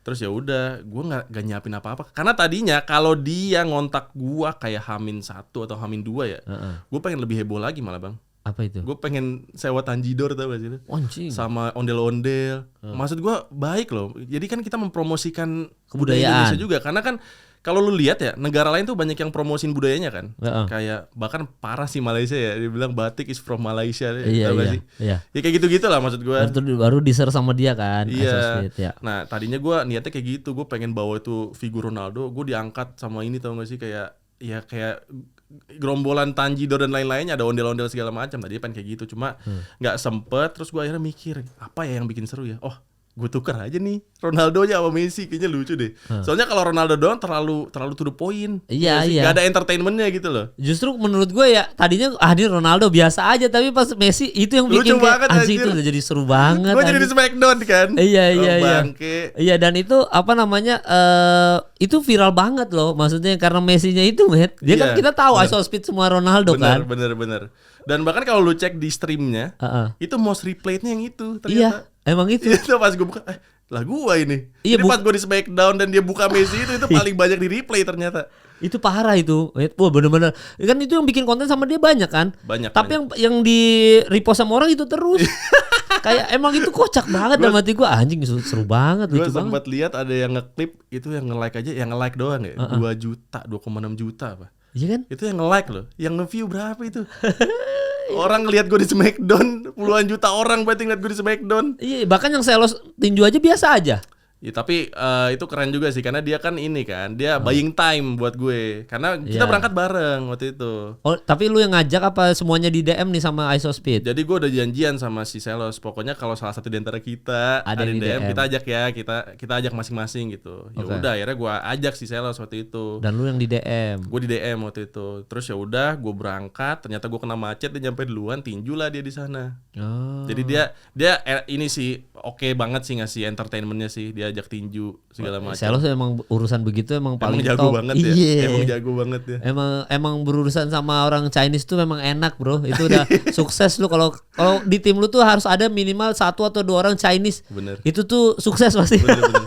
Terus ya udah, gue nggak nyiapin apa-apa. Karena tadinya kalau dia ngontak gue kayak H-1 atau H-2 ya, gue pengen lebih heboh lagi malah, Bang. Apa itu? Gue pengen sewa tanjidor, tau gak sih? Sama ondel-ondel. Maksud gue baik loh. Jadi kan kita mempromosikan kebudayaan Indonesia juga. Karena kan kalau lu lihat ya, negara lain tuh banyak yang promosin budayanya kan. Kayak bahkan parah sih Malaysia ya. Dia bilang batik is from Malaysia. Iya. Ya kayak gitu-gitu lah maksud gue. Baru di-share sama dia kan. Iya. Nah tadinya gue niatnya kayak gitu. Gue pengen bawa itu figur Ronaldo. Gue diangkat sama ini, tau gak sih, kayak gerombolan tanjidor dan lain-lainnya, ada ondel-ondel segala macam. Tadi pengen kayak gitu, cuma nggak sempet. Terus gue akhirnya mikir, apa ya yang bikin seru ya? Oh, gue tukar aja nih Ronaldonya sama Messi, kayaknya lucu deh. Soalnya kalau Ronaldo doang terlalu to the point. Iya, iya. Gak ada entertainmentnya gitu loh. Justru menurut gue ya tadinya ini Ronaldo biasa aja, tapi pas Messi itu yang bikin Lucu banget, anjing anjir. itu udah jadi seru banget. Gue jadi di Smackdown kan. Iya iya iya. Bangke. Iya, dan itu apa namanya itu viral banget loh. Maksudnya karena Messi-nya itu, Matt. Dia kan Iya, kita tahu bener. ISO speed semua Ronaldo kan. Bener. Dan bahkan kalau lu cek di streamnya, itu most replayed-nya yang itu ternyata. Iya, emang itu. Itu pas gue buka, lah gua ini. Iya, Jadi pas gue di Smackdown dan dia buka Messi itu paling banyak di replay ternyata. Itu parah itu. Wah, bener-bener. Kan itu yang bikin konten sama dia banyak kan. Banyak. Tapi yang di repost sama orang itu terus. Kayak emang itu kocak banget dalam hati gue. Anjing seru banget, Gue lucu banget. sempat lihat ada yang nge-clip itu yang nge-like aja, yang nge-like doang ya. 2 juta, 2,6 juta apa. Iya kan? Itu yang nge-like loh. Yang nge-view berapa itu? Orang ngeliat gue di Smackdown, puluhan juta orang berarti ngeliat gue di Smackdown. Iya, bahkan yang selos tinju aja biasa aja. Ya, tapi itu keren juga sih karena dia kan ini kan, dia buying time buat gue. Karena kita berangkat bareng waktu itu. Oh, tapi lu yang ngajak apa semuanya di DM nih sama ISO Speed? Jadi gue udah janjian sama si Selos. Pokoknya kalau salah satu di antara kita ada di DM, kita ajak ya, kita ajak masing-masing gitu. Ya udah, akhirnya gue ajak si Selos waktu itu. Dan lu yang di DM. Gue di DM waktu itu. Terus ya udah, gue berangkat. Ternyata gue kena macet, dia nyampe duluan, tinju lah dia di sana. Oh. Jadi dia ini sih oke banget sih ngasih entertainmentnya sih. Dia ajak tinju segala macam. Selos emang urusan begitu emang paling jago top. banget ya. Iya. Emang jago banget ya. Emang berurusan sama orang Chinese tuh memang enak, bro. Itu udah sukses lu kalau di tim lu tuh harus ada minimal 1 atau 2 orang Chinese. Bener. Itu tuh sukses pasti. Bener.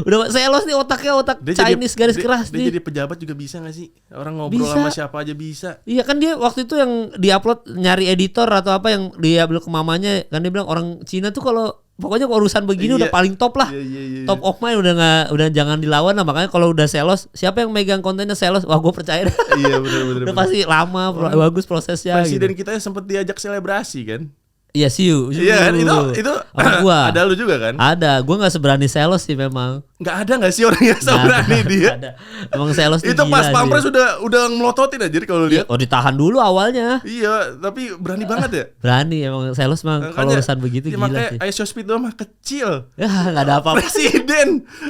Udah Selos nih otaknya otak Chinese garis keras dia nih. jadi pejabat juga bisa gak sih? Orang ngobrol Bisa. sama siapa aja bisa. Iya kan, dia waktu itu yang diupload nyari editor atau apa yang dia bilang ke mamanya, kan dia bilang orang Cina tuh kalau pokoknya urusan begini udah paling top lah. Iya. Top of mind, udah jangan dilawan lah. Makanya kalau udah Selos, siapa yang megang kontennya Selos, wah gue percaya deh. Iya bener. Udah pasti lama, bagus prosesnya. Presiden gitu. kita sempat diajak selebrasi kan? Iya Siu. Iya kan, itu sama gua. ada lu juga kan? Ada, gua nggak seberani Selos sih memang. Nggak ada nggak sih orang yang seberani dia? Ada. Emang Selos tuh Itu gila pas sih. Pampres udah melototin aja kalau lihat. Oh, ditahan dulu awalnya. Iya, tapi berani banget ya. Berani emang Selos mah kalau urusan begitu ya, gila makanya sih. ISO Speed doang mah kecil. Ya nggak ada apa-apa.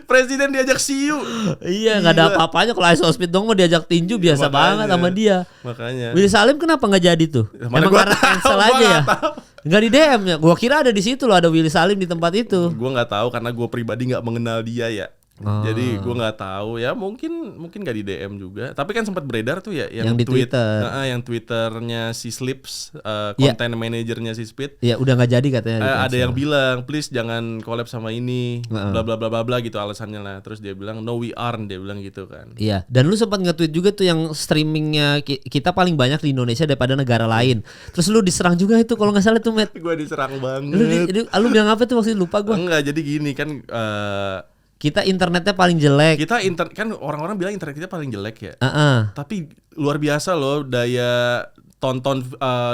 Presiden diajak siu. Iya, nggak ada apa-apanya kalau ISO Speed dong mau diajak tinju biasa banget sama dia. Makanya. Willy Salim kenapa nggak jadi tuh? Mana Emang gua karena tahu, cancel gua aja ya? nggak tahu. Nggak di DM ya? Gua kira ada di situ loh, ada Willy Salim di tempat itu. Gue nggak tahu karena gue pribadi nggak mengenal dia ya. Jadi gue nggak tahu ya, mungkin nggak di DM juga. Tapi kan sempat beredar tuh ya yang di Twitter. Yang Twitternya si Slips, content manajernya si Speed. Ya udah nggak jadi katanya. Ada yang bilang please jangan collab sama ini, bla bla bla bla bla gitu alasannya lah. Terus dia bilang no we aren't, dia bilang gitu kan. Iya, dan lu sempat nge-tweet juga tuh yang streamingnya kita paling banyak di Indonesia daripada negara lain. Terus lu diserang juga itu kalau nggak salah tuh, Matt. Gue diserang banget. Lu bilang apa tuh waktu itu, lupa gue. Enggak, jadi gini kan. Kita internetnya paling jelek. Kan orang-orang bilang internet kita paling jelek ya. Tapi luar biasa loh daya tonton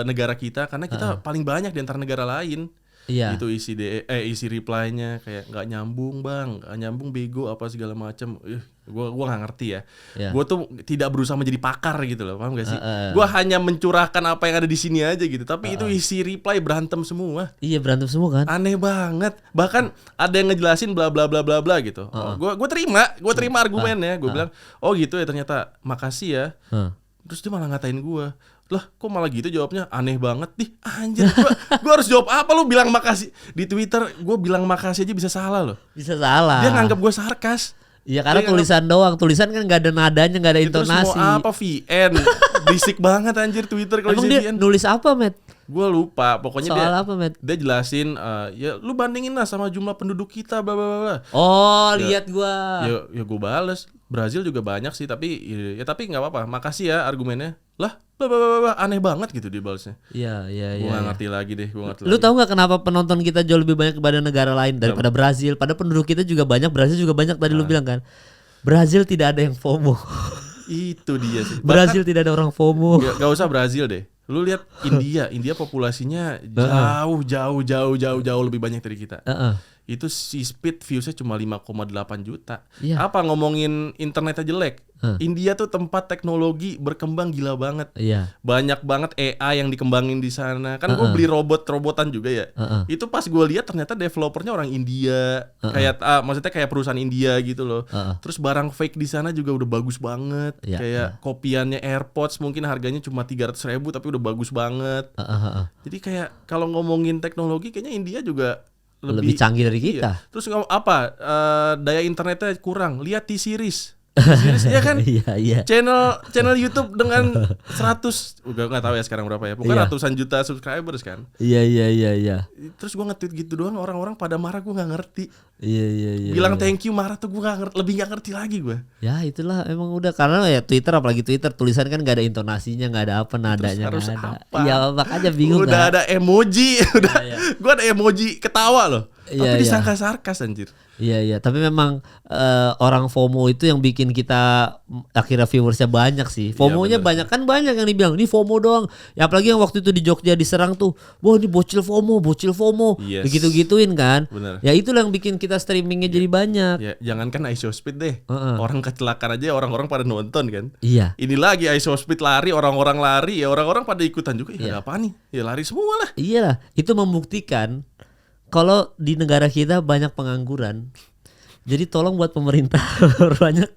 negara kita karena kita paling banyak di antara negara lain. Iya. Itu isi reply-nya kayak nggak nyambung bang, nggak nyambung bego apa segala macam. Gua nggak ngerti ya. Gua tuh tidak berusaha menjadi pakar gitu loh, paham gak sih? Gua hanya mencurahkan apa yang ada di sini aja gitu. Tapi itu isi reply berantem semua. Iya, berantem semua kan. Aneh banget. Bahkan ada yang ngejelasin bla bla bla bla bla gitu. Gua terima argumennya. Gua bilang, "Oh gitu ya ternyata. Makasih ya." Terus dia malah ngatain gua. Lah kok malah gitu jawabnya, aneh banget nih. Anjir, gua harus jawab apa? Lu bilang makasih di Twitter, gua bilang makasih aja bisa salah loh. Bisa salah. Dia nganggap gua sarkas. Iya, karena tulisan doang. Tulisan kan gak ada nadanya, gak ada intonasi. Terus mau apa VN? Berisik banget anjir Twitter kalau isi VN. Nulis apa, Matt? Gua lupa. Pokoknya soal apa, Matt? Dia jelasin ya lu bandingin lah sama jumlah penduduk kita bla bla bla. Oh, lihat gua. Ya gua bales. Brazil juga banyak sih, tapi tapi enggak apa-apa. Makasih ya argumennya. Lah, aneh banget gitu dia balesnya. Iya. Gua nggak ngerti lagi deh, Lu tahu nggak kenapa penonton kita jauh lebih banyak daripada negara lain, daripada Brazil? Pada penduduk kita juga banyak, Brazil juga banyak tadi lu bilang kan. Brazil tidak ada yang FOMO. Itu dia sih. Brazil tidak ada orang FOMO. Gak usah Brazil deh. Lu lihat India populasinya jauh lebih banyak dari kita. itu si Speed viewsnya cuma 5,8 juta. Iya. Apa ngomongin internetnya jelek? India tuh tempat teknologi berkembang gila banget. Iya. Banyak banget AI yang dikembangin di sana. Kan gue beli robotan juga ya. Itu pas gue lihat ternyata developernya orang India. Kayak maksudnya kayak perusahaan India gitu loh. Terus barang fake di sana juga udah bagus banget. Iya, Kayak kopiannya AirPods mungkin harganya cuma 300.000 tapi udah bagus banget. Jadi kayak kalau ngomongin teknologi kayaknya India juga Lebih canggih dari kita. Iya. Terus apa? Daya internetnya kurang. Lihat T-Series. T-Series ya kan? Iya. Channel YouTube dengan 100 udah nggak tahu ya sekarang berapa ya. Bukan Iya. ratusan juta subscribers kan. Iya. Terus gue nge-tweet gitu doang, orang-orang pada marah, gue nggak ngerti. Iya. Bilang thank you marah tuh gue nggak ngerti, lebih nggak ngerti lagi gue. Ya itulah emang udah karena ya Twitter apalagi Twitter tulisan kan gak ada intonasinya, gak ada apa nadanya harus nggak ada. apa? Iya makanya bingung Udah kan? ada emoji, gue ada emoji ketawa loh. Iya, Tapi iya. disangka sarkas anjir. Iya, tapi memang orang FOMO itu yang bikin kita akhirnya viewersnya banyak sih. FOMO-nya banyak kan, banyak yang dibilang ini FOMO doang. Ya apalagi yang waktu itu di Jogja diserang tuh, wah ini bocil FOMO. Yes. Begitu-gituin kan. Bener. Ya itulah yang bikin kita streamingnya jadi banyak. Ya jangankan iShowSpeed deh, orang kecelakaan aja orang-orang pada nonton kan. Iya. Ini lagi iShowSpeed lari, orang-orang lari, ya orang-orang pada ikutan juga. Ya ada apa nih? Ya lari semua lah. Iyalah, itu membuktikan kalau di negara kita banyak pengangguran. Jadi tolong buat pemerintah banyak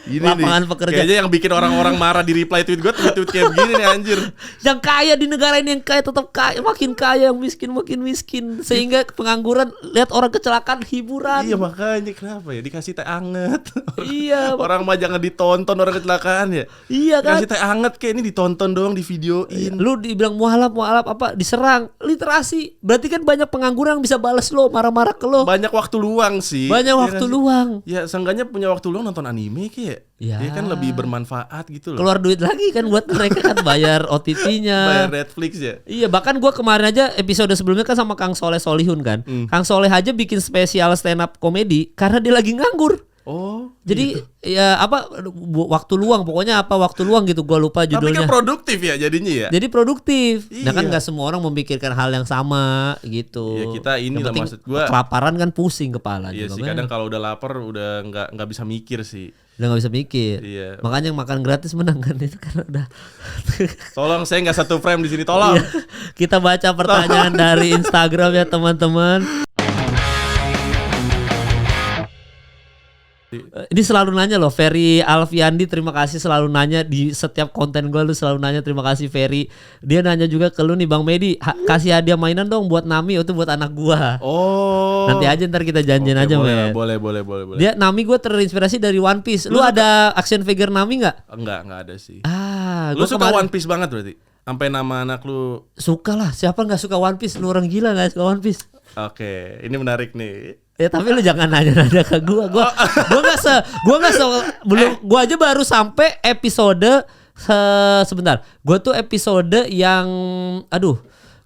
Ini lapangan nih, pekerjaan. kayaknya yang bikin orang-orang marah di reply tweet gue, tweet kayak begini nih anjir. Yang kaya di negara ini yang kaya tetap kaya, makin kaya, yang miskin makin miskin, sehingga pengangguran, lihat orang kecelakaan hiburan. Iya makanya kenapa ya dikasih teh anget. Iya. Orang mah jangan ditonton orang kecelakaan ya. Iya kan? Kasih teh anget kayak ini ditonton doang, di videoin. Lu dibilang mualaf apa diserang, literasi. Berarti kan banyak pengangguran yang bisa balas lo, marah-marah ke lo. Banyak waktu luang sih. Banyak Ya waktu nggak sih? luang. Ya seenggaknya punya waktu luang nonton anime kayak. Ya. Dia kan lebih bermanfaat gitu loh. Keluar duit lagi kan buat mereka kan bayar OTT-nya. Bayar Netflix ya. Iya, bahkan gua kemarin aja episode sebelumnya kan sama Kang Soleh Solihun kan. Kang Soleh aja bikin spesial stand up komedi karena dia lagi nganggur. Oh. Jadi ya apa waktu luang, pokoknya apa waktu luang gitu, gua lupa Tapi judulnya. kan produktif ya jadinya ya. Jadi produktif. Nah kan Iya. nggak semua orang memikirkan hal yang sama gitu. Ya kita ini Yang lah penting maksud gua. kelaparan kan pusing kepala Iya juga, sih men. kadang kalau udah lapar udah nggak bisa mikir sih. Udah nggak bisa mikir. Iya. Makanya yang makan gratis menang kan itu karena udah. Tolong saya nggak satu frame di sini tolong. Iya. Kita baca pertanyaan dari Instagram ya teman-teman. Ini selalu nanya loh, Ferry Alfiandi, terima kasih selalu nanya di setiap konten gue, lu selalu nanya, terima kasih Ferry. Dia nanya juga ke lu nih Bang Medi, kasih hadiah mainan dong buat Nami, itu buat anak gua. Oh. Nanti aja ntar kita janjian Oke, aja boleh, men. boleh. Dia Nami gue terinspirasi dari One Piece. Lu ada action figure Nami nggak? Enggak ada sih. Gua Lu suka One kemarin Piece banget berarti? Sampai nama anak lu. suka lah. Siapa nggak suka One Piece? Lu orang gila nggak suka One Piece? Oke, ini menarik nih. Ya tapi lu jangan nanya-nanya ke gua. Gua aja baru sampai episode sebentar. Gua tuh episode yang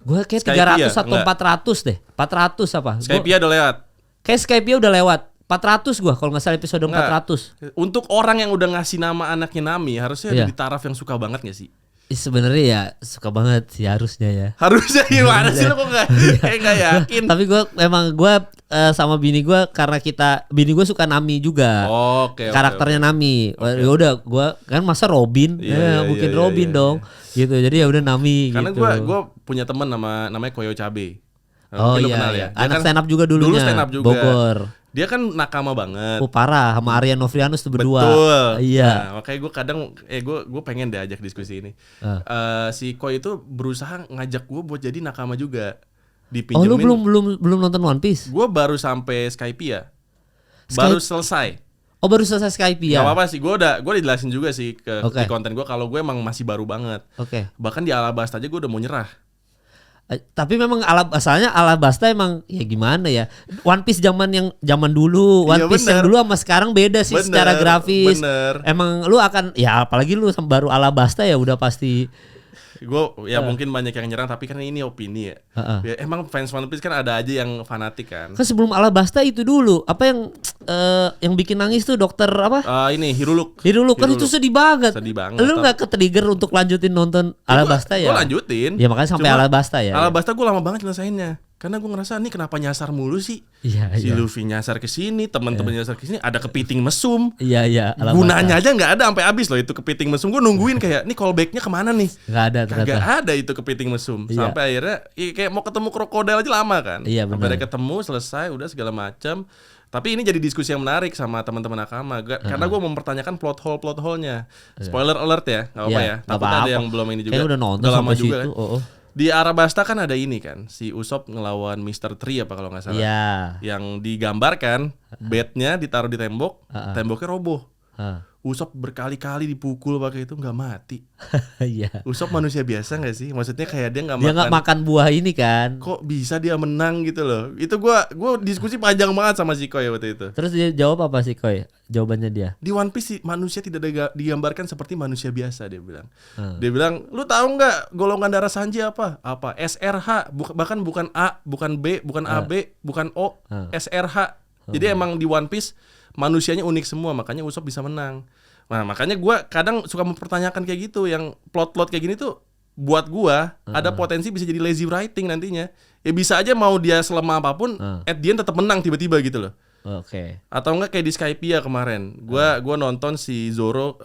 gua kayak Skypiea, 300 atau enggak. 400 deh. 400 apa? Skypiea udah lewat. Kayak Skypiea udah lewat. 400 gua kalau nggak salah episode Enggak. 400. Untuk orang yang udah ngasih nama anaknya Nami, harusnya Iya. ada di taraf yang suka banget gak sih? Sebenarnya ya suka banget sih harusnya ya. Harusnya gimana sih, lo kok kayak gak yakin? Tapi gue sama bini gue, karena bini gue suka Nami juga. Oke. Karakternya Nami. Ya udah gue kan masa Robin, Iya, mungkin iya, Robin iya, dong. Gitu. Jadi ya udah Nami Karena gitu. gue punya teman namanya Koyo Cabe. Oh Mungkin lo iya, kenal iya. ya. Dia Anak kan stand up juga dulunya. Dulu stand up juga. Bogor. Dia kan nakama banget. Parah sama Arya Novrianus tuh berdua. Betul. Iya. Nah, makanya gue kadang gue pengen deh ajak diskusi ini. Si Koi itu berusaha ngajak gue buat jadi nakama juga. Oh lu Dipinjemin. belum nonton One Piece? Gue baru sampai Skypiea. Baru selesai. Oh baru selesai Skype ya. Gak apa-apa sih. Gue udah dijelasin juga sih Oke. di konten gue kalau gue emang masih baru banget. Oke. Bahkan di Alabasta aja gue udah mau nyerah. Tapi memang asalnya Alabasta emang ya gimana ya, One Piece zaman dulu, One Iya, Piece yang bener. dulu sama sekarang beda sih Bener, secara grafis. bener. Emang lu akan ya apalagi lu baru Alabasta ya udah pasti. Gue ya mungkin banyak yang nyerang tapi kan ini opini ya. Ya, emang fans One Piece kan ada aja yang fanatik kan. Kan sebelum Alabasta itu dulu apa yang bikin nangis tuh dokter apa? Ini Hiruluk. Hiruluk kan itu sedih banget. Sedih banget. Lu nggak ke-trigger untuk lanjutin nonton Alabasta ya? Gue lanjutin. Ya makanya sampai Cuma Alabasta ya. Alabasta gue lama banget nyelesainnya. Karena gue ngerasa nih kenapa nyasar mulu sih? Iya, Si iya. Luffy nyasar ke sini, teman-teman nyasar ke sini, ada kepiting mesum. Iya, iya. Gunanya aja nggak ada sampai habis loh itu kepiting mesum. Gue nungguin kayak nih callbacknya kemana nih? Nggak ada ternyata. Kagak ada itu kepiting mesum. Iya. Sampai akhirnya kayak mau ketemu krokodil aja lama kan. Iya, Sampai benar. ada ketemu selesai udah segala macam. Tapi ini jadi diskusi yang menarik sama teman-teman Nakama karena gue mempertanyakan plot hole-nya. Spoiler alert ya, nggak apa-apa Iya, ya. nggak Takutnya ada apa-apa. yang belum ini juga. Kayaknya udah nonton lama sampai juga situ. kan. Oh. Di Arabasta kan ada ini kan, si Usopp ngelawan Mr. Tree apa kalau nggak salah. Iya. Yang digambarkan bednya ditaruh di tembok, temboknya roboh. Hah. Usopp berkali-kali dipukul pakai itu nggak mati. Iya. Usopp manusia biasa nggak sih? Maksudnya kayak dia nggak Dia makan. nggak makan buah ini kan. Kok bisa dia menang gitu loh? Itu gua diskusi panjang banget sama si Koi waktu itu. Terus dia jawab apa sih Koi? Jawabannya dia. Di One Piece sih manusia tidak digambarkan seperti manusia biasa dia bilang. Dia bilang, lu tahu nggak golongan darah Sanji apa? Apa? SRH, bahkan bukan A, bukan B, bukan AB, bukan O, SRH. Jadi emang di One Piece manusianya unik semua, makanya Usopp bisa menang. Nah makanya gua kadang suka mempertanyakan kayak gitu, yang plot-plot kayak gini tuh buat gua ada potensi bisa jadi lazy writing nantinya. Ya bisa aja mau dia selemah apapun, at the end tetap menang tiba-tiba gitu loh. Oke. Atau enggak kayak di Skypiea kemarin. Gua nonton si Zoro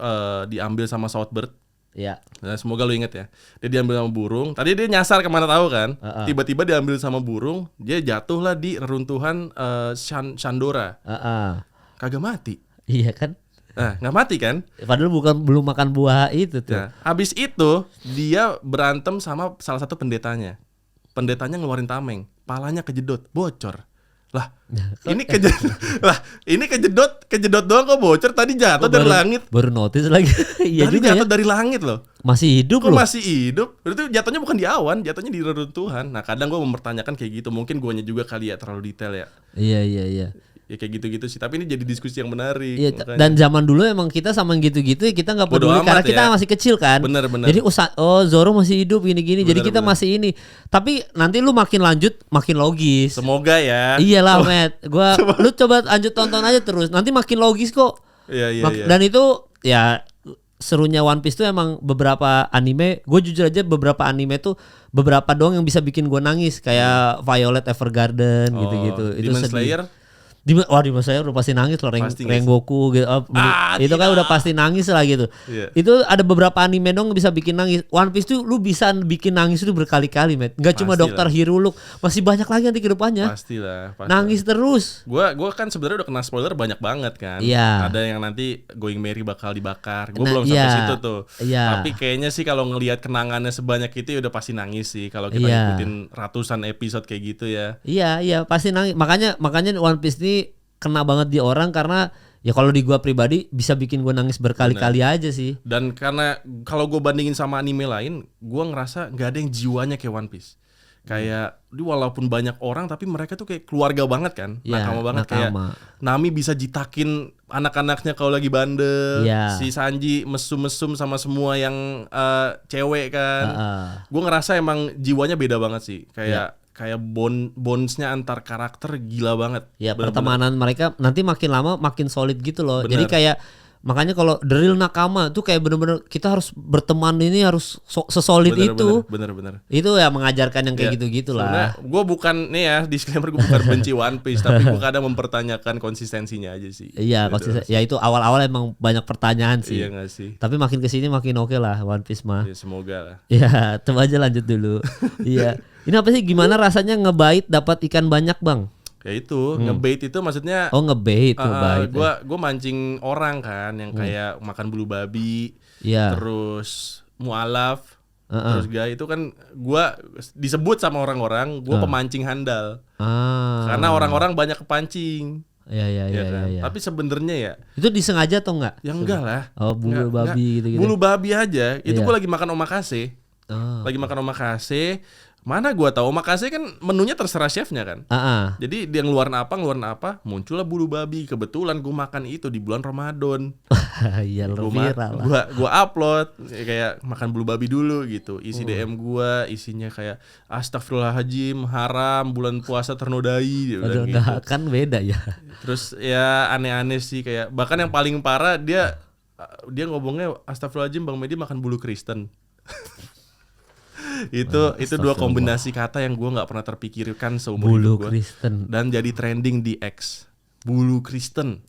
diambil sama Southbird. Iya. Nah, semoga lu inget ya. Dia diambil sama burung. Tadi dia nyasar kemana tahu kan? Tiba-tiba diambil sama burung, dia jatuh lah di reruntuhan Shandora. Kagak mati. Iya kan? Nah, nggak mati kan? Padahal belum makan buah itu tuh. Nah, habis itu dia berantem sama salah satu pendetanya. Pendetanya ngeluarin tameng, palanya kejedot, bocor. Lah, ini kejedot doang kok bocor. Tadi jatuh dari langit. Baru notice lagi. Iya Tadi juga jatuh ya. dari langit loh. Masih hidup Kok loh. masih hidup? Berarti jatuhnya bukan di awan, jatuhnya di reruntuhan. Nah, kadang gue mempertanyakan kayak gitu. Mungkin guanya juga kali ya terlalu detail ya. Iya. Ya kayak gitu-gitu sih. Tapi ini jadi diskusi yang menarik. Iya, makanya. dan zaman dulu emang kita sama yang gitu-gitu ya kita nggak Bodo peduli amat karena kita ya. masih kecil kan. Bener. Jadi Zoro masih hidup gini-gini. Jadi kita masih ini. Tapi nanti lu makin lanjut makin logis. Semoga ya. Iyalah, Matt. Lu coba lanjut tonton aja terus. Nanti makin logis kok. Iya. Dan itu ya serunya One Piece tuh emang beberapa anime. Gue jujur aja beberapa anime tuh beberapa doang yang bisa bikin gue nangis kayak Violet Evergarden gitu-gitu. Itu Demon sedih. Slayer. Demon Slayer udah pasti nangis loh, Rengoku gitu. Itu kan udah pasti nangis lah gitu. Iya. Itu ada beberapa anime dong yang bisa bikin nangis. One Piece tuh lu bisa bikin nangis itu berkali-kali, Met. Enggak cuma Pastilah. Dr. Hiruluk, masih banyak lagi nanti ke depannya. Pastilah. Nangis terus. Gua kan sebenarnya udah kena spoiler banyak banget kan. Iya. Ada yang nanti Going Merry bakal dibakar. Gue Nah, belum sampai iya. situ tuh. Iya. Tapi kayaknya sih kalau ngelihat kenangannya sebanyak itu ya udah pasti nangis sih kalau kita Iya. ngikutin ratusan episode kayak gitu ya. Iya, pasti nangis. Makanya One Piece ini kena banget di orang karena ya kalau di gua pribadi bisa bikin gua nangis berkali-kali aja sih. Dan karena kalau gue bandingin sama anime lain, gue ngerasa nggak ada yang jiwanya kayak One Piece. Kayak walaupun banyak orang tapi mereka tuh kayak keluarga banget kan, Iya, nakama banget. nakama. Kayak Nami bisa jitakin anak-anaknya kalau lagi bandel. Iya. Si Sanji mesum-mesum sama semua yang cewek kan. Gue ngerasa emang jiwanya beda banget sih. Kayak bondsnya antar karakter gila banget. Ya Bener-bener. pertemanan mereka nanti makin lama makin solid gitu loh. Bener. Jadi kayak makanya kalau the real nakama tuh kayak bener-bener kita harus berteman ini harus sesolid itu. Bener. Itu ya mengajarkan yang kayak Ya, gitu-gitu sebenarnya lah. gue bukan nih ya disclaimer, gue bukan benci One Piece tapi gue kadang mempertanyakan konsistensinya aja sih. Iya, Gitu. ya itu awal-awal emang banyak pertanyaan sih. Iya gak sih? Tapi makin kesini makin oke lah One Piece mah. Ya, semoga lah. Ya, coba aja lanjut dulu. Iya. Ini apa sih gimana rasanya ngebait dapat ikan banyak, Bang? Ya itu ngebait itu maksudnya Oh, ngebait tuh bait. gue mancing orang kan yang kayak makan bulu babi, Iya. terus mualaf, terus itu kan gue disebut sama orang-orang gue pemancing handal karena orang-orang banyak kepancing. Iya, Ya kan? iya. Tapi sebenarnya ya Itu disengaja atau enggak? ya enggak lah. Oh, bulu Enggak. babi gitu-gitu. Bulu babi aja. Itu Iya. gue lagi makan omakase. Oh. Lagi makan omakase. Mana gua tahu omakase kan menunya terserah chefnya kan. Jadi dia ngeluarin apa, muncullah bulu babi. Kebetulan gua makan itu di bulan Ramadan. Iya, viral lah. Gua upload kayak makan bulu babi dulu gitu. Isi DM gua isinya kayak astagfirullahaladzim, haram, bulan puasa ternodai dia bilang Aduh, gitu. enggak kan beda ya. Terus ya aneh-aneh sih kayak bahkan yang paling parah dia ngomongnya astagfirullahaladzim Bang Medi makan bulu Kristen. Itu dua kombinasi kata yang gue nggak pernah terpikirkan seumur Bulu hidup gue. Kristen. Dan jadi trending di X. Bulu Kristen.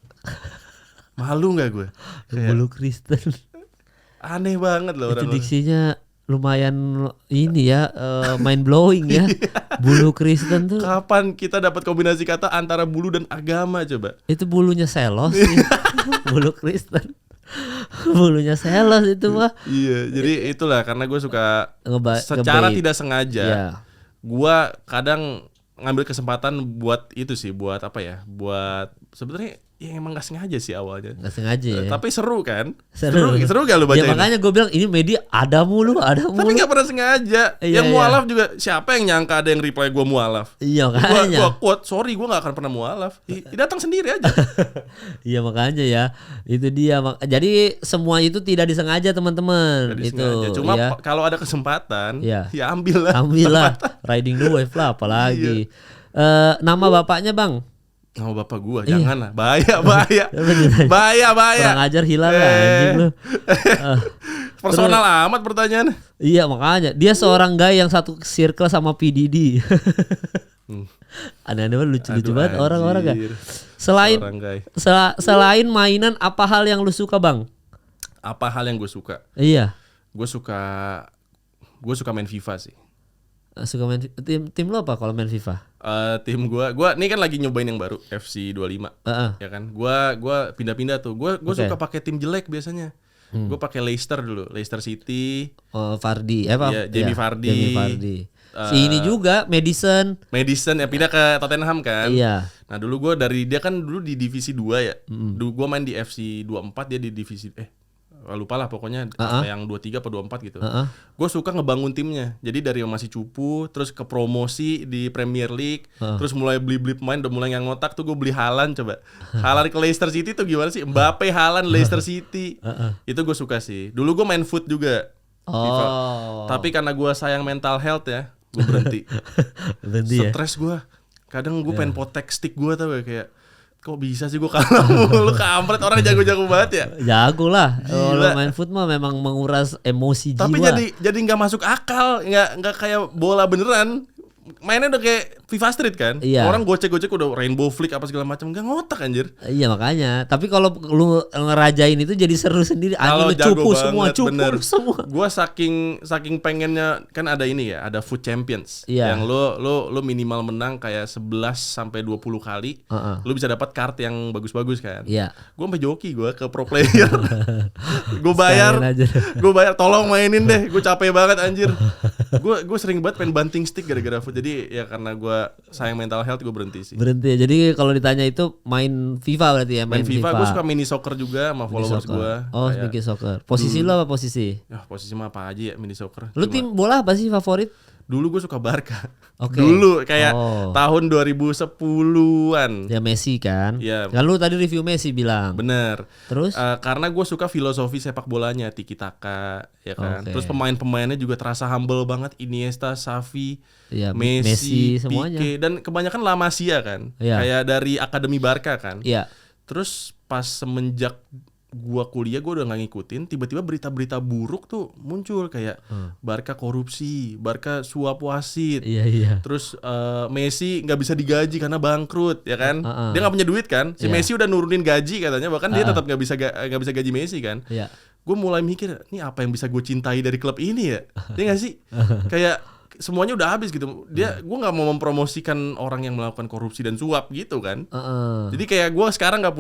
Malu nggak gue? Bulu Kristen. Aneh banget loh Itu orang-orang. diksinya lumayan ini ya, mind blowing ya. Bulu Kristen tuh. Kapan kita dapat kombinasi kata antara bulu dan agama coba? Itu bulunya selos sih. Bulu Kristen. Bulunya selos itu mah. Iya, jadi itulah karena gue suka secara ngebait. tidak sengaja. Iya. Gue kadang ngambil kesempatan buat itu sih, buat apa ya? Buat sebenarnya ya emang gak sengaja sih awalnya. Gak sengaja ya. Tapi seru kan? Seru gak lu bacain? Ya makanya gue bilang ini media ada mulu. Tapi gak pernah sengaja. Iya, Yang mualaf juga siapa yang nyangka ada yang reply gue mualaf? Iya makanya. Gue quote, sorry gue gak akan pernah mualaf. Datang sendiri aja. Iya makanya ya. Itu dia. Jadi semua itu tidak disengaja teman-teman. Jadi Itu. sengaja. Cuma ya. kalau ada kesempatan, Iya. ya ambil lah. Ambil lah. Riding the wave lah apalagi. Nama bapaknya bang? Nama bapak gua, jangan lah. Bahaya. Bahaya. Kurang ajar hilang lah anjing lu. Personal amat pertanyaan. Iya makanya. Dia seorang guy yang satu circle sama PDD. Aneh-aneh lucu-lucu banget orang-orang kan. Selain mainan, apa hal yang lu suka bang? Apa hal yang gue suka? Iya. Gue suka main FIFA sih. Suka main tim lo apa kalau main FIFA? Tim gue nih kan lagi nyobain yang baru FC 25. Ya kan. Gua pindah-pindah tuh. Gue suka pakai tim jelek biasanya. Gue pakai Leicester dulu, Leicester City. Vardy, apa? Ya, Jamie Vardy. Si ini juga Madison ya pindah ke Tottenham kan. Iya. Nah dulu gue dari dia kan dulu di divisi 2 ya. Dulu gue main di FC 24, dia di divisi lupa lah pokoknya yang 23 atau 24 gitu. Gue suka ngebangun timnya. Jadi dari yang masih cupu, terus ke promosi di Premier League, terus mulai beli pemain, udah mulai yang ngotak tuh gue beli Haaland coba. Haaland ke Leicester City tuh gimana sih? Mbappe, Haaland, Leicester City. Itu gue suka sih. Dulu gue main foot juga. FIFA. Tapi karena gue sayang mental health ya, gue berhenti. Stres gue. Kadang gue pengen potek stick gue tau gak, kayak kok bisa sih gue kalah mulu, kampret, orang jago-jago banget ya. Jago lah. Kalau main foot mah memang menguras emosi tapi jiwa. Tapi jadi nggak masuk akal, nggak kayak bola beneran. Mainnya udah kayak FIFA Street kan. Iya. Orang gocek-gocek udah rainbow flick apa segala macam, nggak ngotak anjir. Iya makanya. Tapi kalau lu ngerajain itu jadi seru sendiri. Kalau jago banget, cupu semua. Gua saking pengennya kan ada ini ya, ada Foot Champions. Iya. Yang lu minimal menang kayak 11 sampai 20 kali. Lu bisa dapat card yang bagus-bagus kan. Iya. Gua sampai joki gua ke pro player. Gua bayar tolong mainin deh. Gua capek banget anjir. Gua sering banget pengen banting stick gara-gara foot. Jadi ya karena gue sayang mental health gue berhenti sih. Berhenti ya. Jadi kalau ditanya itu main FIFA berarti ya? Main FIFA. Gue suka mini soccer juga sama followers gue. Oh mini soccer. Posisi lo apa posisi? Ya posisi mah apa aja ya mini soccer. Lu tim bola apa sih favorit? Dulu gue suka Barca. Okay. Dulu kayak tahun 2010-an. Ya Messi kan. Ya. Kan lu tadi review Messi bilang. Bener. Terus? Karena gue suka filosofi sepak bolanya, tiki taka, ya kan. Terus pemain-pemainnya juga terasa humble banget. Iniesta, Xavi, ya, Messi, semuanya. Pique, dan kebanyakan La Masia kan. Ya. Kayak dari Akademi Barca kan. Iya. Terus pas semenjak gua kuliah gua udah gak ngikutin, tiba-tiba berita-berita buruk tuh muncul kayak Barca korupsi, Barca suap wasit. Iya. Terus Messi nggak bisa digaji karena bangkrut, ya kan? Dia nggak punya duit kan? Si Messi udah nurunin gaji katanya, bahkan dia tetap nggak bisa gaji Messi kan? Iya. Gue mulai mikir, ini apa yang bisa gue cintai dari klub ini ya? Dia nggak sih? Kayak semuanya udah habis gitu. Gue nggak mau mempromosikan orang yang melakukan korupsi dan suap gitu kan. Jadi kayak gue sekarang nggak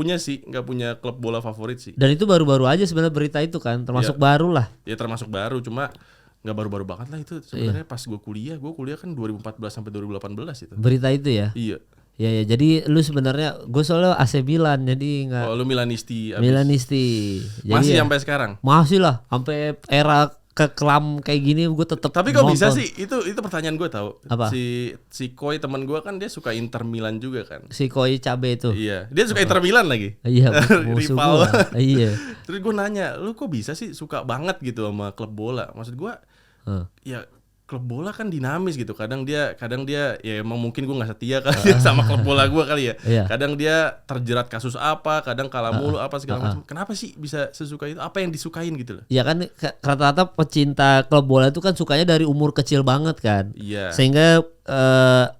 punya klub bola favorit sih. Dan itu baru-baru aja sebenarnya berita itu kan, termasuk baru lah. Ya termasuk baru, cuma nggak baru-baru banget lah itu. Sebenarnya pas gue kuliah kan 2014 sampai 2018 itu. Berita itu ya? Iya. Ya, jadi lu sebenarnya gue soalnya AC Milan jadi nggak. Oh lu Milanisti. Milanisti. Jadi masih sampai sekarang? Masih lah, sampai era kekelam kayak gini gue tetap. Tapi kok bisa sih? Itu pertanyaan gue tahu. Apa? Si Koi teman gue kan dia suka Inter Milan juga kan. Si Koi Cabe itu. Iya, dia suka Inter Milan lagi. Iya, musuh gua. Iya. Terus gue nanya, lu kok bisa sih suka banget gitu sama klub bola? Maksud gue, ya klub bola kan dinamis gitu. Kadang dia ya emang mungkin gue nggak setia kali ya sama klub bola gue kali ya. Iya. Kadang dia terjerat kasus apa, kadang kalah mulu apa segala macam. Kenapa sih bisa sesuka itu? Apa yang disukain gitu loh? Ya kan rata-rata pecinta klub bola itu kan sukanya dari umur kecil banget kan. Iya. Sehingga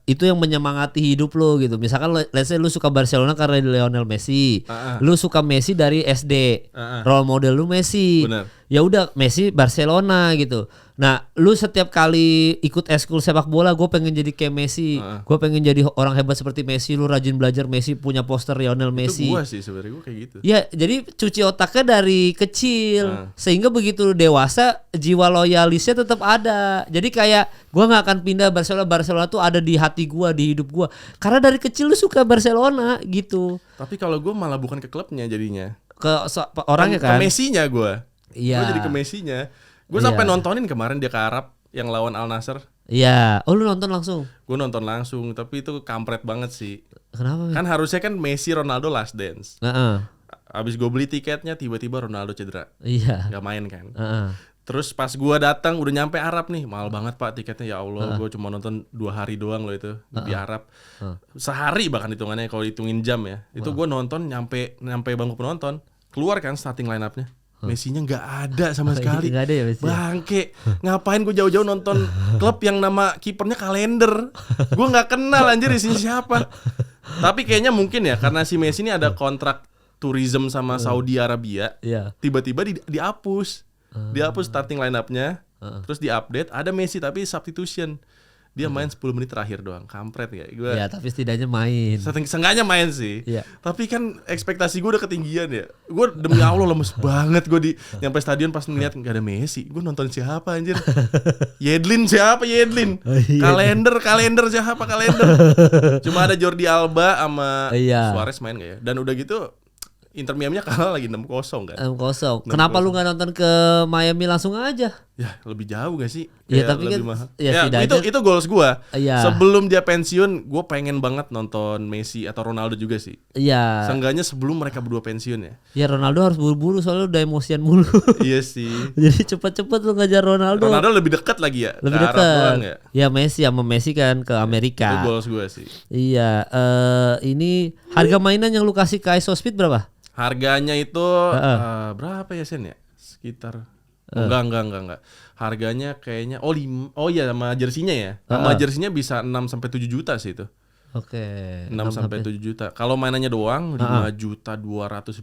itu yang menyemangati hidup lo gitu. Misalkan let's say lu suka Barcelona karena Lionel Messi. Lu suka Messi dari SD. Role model lu Messi. Bener. Ya udah Messi Barcelona gitu. Nah, lu setiap kali ikut eskul sepak bola, gue pengen jadi kayak Messi. Gue pengen jadi orang hebat seperti Messi. Lu rajin belajar Messi, punya poster Lionel Messi. Itu gue sih sebenarnya, gue kayak gitu. Ya, jadi cuci otaknya dari kecil, sehingga begitu lu dewasa jiwa loyalisnya tetap ada. Jadi kayak gue nggak akan pindah Barcelona. Barcelona tuh ada di hati gue, di hidup gue. Karena dari kecil lu suka Barcelona gitu. Tapi kalau gue malah bukan ke klubnya jadinya. Orangnya kan. Ke Messinya gue. Iya. Gue jadi ke Messinya. Gue sampai nontonin kemarin dia ke Arab yang lawan Al Nassr. Iya. Oh, lu nonton langsung? Gue nonton langsung, tapi itu kampret banget sih. Kenapa? Kan harusnya kan Messi Ronaldo last dance. Heeh. Abis gue beli tiketnya tiba-tiba Ronaldo cedera. Iya. Gak main kan. Heeh. Terus pas gue datang udah nyampe Arab nih, mahal banget pak tiketnya, ya Allah. Gue cuma nonton 2 hari doang loh itu di Arab. Sehari bahkan hitungannya kalau hitungin jam ya. Itu gue nonton nyampe bangku penonton, keluar kan starting line up-nya. Messinya nggak ada sama sekali. Nggak ada ya Messi. Bangke, ngapain gue jauh-jauh nonton klub yang nama kipernya kalender? Gue nggak kenal anjir isinya siapa. Tapi kayaknya mungkin ya karena si Messi ini ada kontrak tourism sama Saudi Arabia. Iya. Tiba-tiba dihapus. Dihapus starting line up-nya. Terus diupdate ada Messi tapi substitution. Dia main 10 menit terakhir doang. Kampret ya. Ya, tapi setidaknya main. Seenggaknya main sih. Iya. Tapi kan ekspektasi gue udah ketinggian ya. Gue demi Allah lemes banget gue di nyampe stadion pas ngeliat nggak ada Messi. Gue nonton siapa anjir? Yedlin siapa Yedlin? Kalender siapa kalender? Cuma ada Jordi Alba sama Suarez main gak ya? Dan udah gitu Inter Miami-nya kalah lagi 6-0 kan. 6-0. Kenapa lu nggak nonton ke Miami langsung aja? Ya lebih jauh gak sih? Ya tapi lebih kan mahal. ya itu goals gua. Iya. Sebelum dia pensiun, gua pengen banget nonton Messi atau Ronaldo juga sih. Iya. Seenggaknya sebelum mereka berdua pensiun ya. Ya Ronaldo harus buru-buru soalnya udah emosian mulu. Iya sih. Jadi cepet-cepet lu ngejar Ronaldo. Ronaldo lebih dekat lagi ya. Lebih dekat. Ya? Ya Messi sama Messi kan ke Amerika. Itu goals gua sih. Iya. Ini harga mainan yang lu kasih ke iSoSpeed berapa? Harganya itu berapa ya Sen ya? Sekitar enggak. Harganya kayaknya sama jersinya ya. Sama jersinya bisa 6 sampai 7 juta sih itu. Oke. 6 sampai 7 juta. Kalau mainannya doang 5.250.000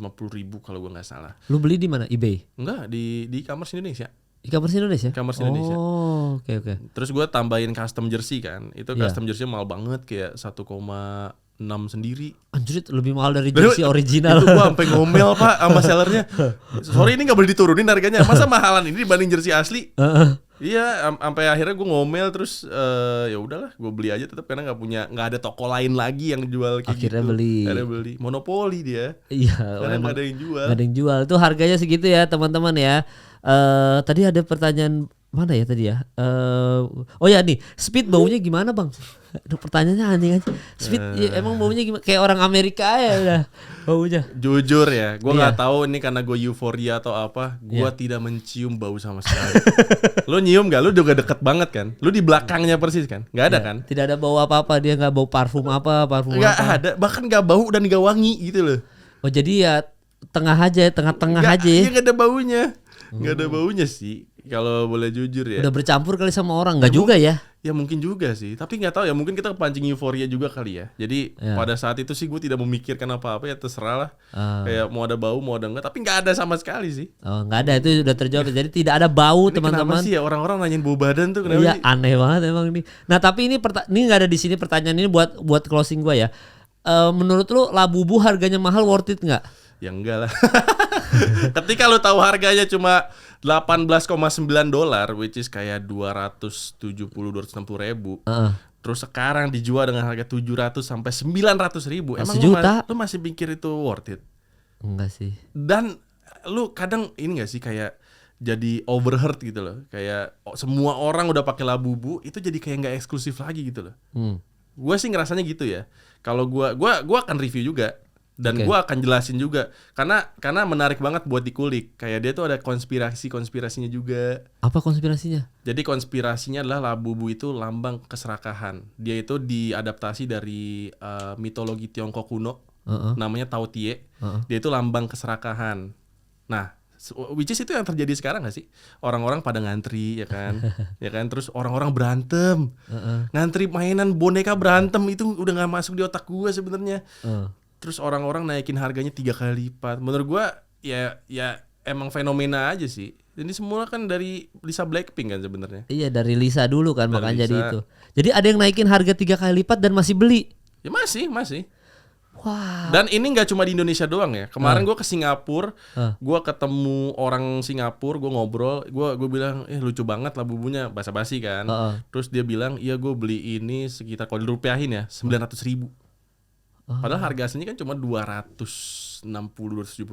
kalau gua enggak salah. Lu beli di mana? eBay? Enggak, di e-commerce Indonesia. E-commerce Indonesia? E-commerce Indonesia. Oh, oke. Terus gua tambahin custom jersey kan. Itu custom jersey mahal banget kayak 1,6 sendiri. Anjir, lebih mahal dari jersey original. Itu gua sampai ngomel Pak sama sellernya. Sorry ini nggak boleh diturunin harganya. Masa mahalan ini dibanding jersey asli? Iya, sampai akhirnya gua ngomel terus ya udahlah, gua beli aja tetap karena nggak ada toko lain lagi yang jual kayak akhirnya gitu. Akhirnya beli. Monopoli dia. Iya, karena nggak ada yang jual. Nggak ada yang jual. Itu harganya segitu ya, teman-teman ya. Tadi ada pertanyaan mana ya tadi ya? Oh ya nih, Speed baunya gimana bang? Aduh, pertanyaannya aneh aja. Speed ya, emang baunya gimana? Kayak orang Amerika ya udah baunya. Jujur ya, gue nggak tahu ini karena gue euforia atau apa. Gue tidak mencium bau sama sekali. Lo nyium gak? Lo juga deket banget kan? Lo di belakangnya persis kan? Nggak ada kan? Tidak ada bau apa-apa. Dia nggak bau parfum apa. Nggak ada. Bahkan nggak bau dan nggak wangi gitu loh. Oh jadi ya tengah-tengah aja. Iya nggak ada baunya. Nggak ada baunya sih. Kalau boleh jujur ya. Udah bercampur kali sama orang, nggak juga ya? Ya mungkin juga sih. Tapi nggak tahu ya. Mungkin kita kepancing euforia juga kali ya. Jadi pada saat itu sih gue tidak memikirkan apa-apa ya terserah lah. Kayak mau ada bau mau ada enggak. Tapi nggak ada sama sekali sih. Oh nggak ada, itu udah terjawab. Jadi tidak ada bau teman-teman. Kenapa sih ya orang-orang nanyain bau badan tuh? Kenapa iya sih? Aneh banget emang ini. Nah tapi ini nggak ada di sini pertanyaan ini buat closing gue ya. Menurut lu Labubu harganya mahal, worth it nggak? Ya enggak lah. Ketika lu tahu harganya cuma $18,9, which is kayak 260 ribu. Terus sekarang dijual dengan harga 700 sampai 900 ribu. Emang lu masih pikir itu worth it? Enggak sih. Dan lu kadang ini gak sih kayak jadi overheard gitu loh. Kayak semua orang udah pakai Labubu, itu jadi kayak nggak eksklusif lagi gitu loh. Gue sih ngerasanya gitu ya. Kalau gue akan review juga. Dan gua akan jelasin juga karena menarik banget buat dikulik. Kayak dia tuh ada konspirasinya juga. Apa konspirasinya? Jadi konspirasinya adalah Labubu itu lambang keserakahan. Dia itu diadaptasi dari mitologi Tiongkok kuno, namanya Tao Tie. Dia itu lambang keserakahan. Nah, which is itu yang terjadi sekarang gak sih? Orang-orang pada ngantri ya kan, ya kan. Terus orang-orang berantem, ngantri mainan boneka berantem itu udah nggak masuk di otak gue sebenarnya. Terus orang-orang naikin harganya 3 kali lipat. Menurut gue ya emang fenomena aja sih. Ini semua kan dari Lisa Blackpink kan sebenarnya. Iya dari Lisa dulu kan, Dari makanya Lisa. jadi itu. Jadi ada yang naikin harga 3 kali lipat dan masih beli. Ya masih. Wah. Dan ini nggak cuma di Indonesia doang ya. Kemarin gue ke Singapura, gue ketemu orang Singapura, gue ngobrol, gue bilang, lucu banget Labubunya, basa-basi kan. Terus dia bilang, iya gue beli ini sekitar kalau dirupiahin ya 900.000. Padahal harga aslinya kan cuma 270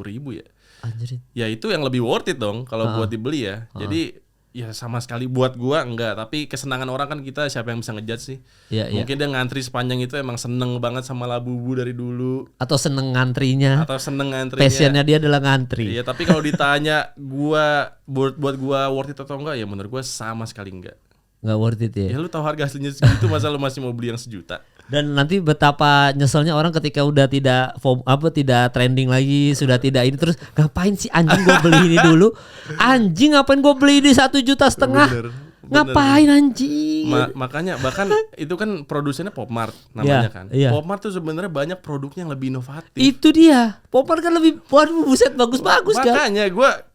ribu ya. Anjir. Ya itu yang lebih worth it dong kalau buat dibeli ya. Jadi ya sama sekali buat gua enggak, tapi kesenangan orang kan kita siapa yang bisa ngejudge sih. Iya, Mungkin dia ngantri sepanjang itu emang seneng banget sama Labubu dari dulu. Atau seneng ngantrinya. Atau seneng ngantrinya. Passionnya dia adalah ngantri. Iya, tapi kalau ditanya gua buat gua worth it atau enggak, ya menurut gua sama sekali enggak. Nggak worth it ya. Ya lu tahu harga aslinya segitu, masa lu masih mau beli yang 1 juta? Dan nanti betapa nyeselnya orang ketika udah tidak tidak trending lagi, sudah tidak ini, terus ngapain sih anjing gue beli ini dulu? Anjing ngapain gue beli di 1,5 juta? Bener. Ngapain anjing? Makanya bahkan itu kan produsennya Popmart namanya kan. Iya. Popmart tuh sebenarnya banyak produknya yang lebih inovatif. Itu dia. Popar kan lebih, waduh buset bagus-bagus kan. Makanya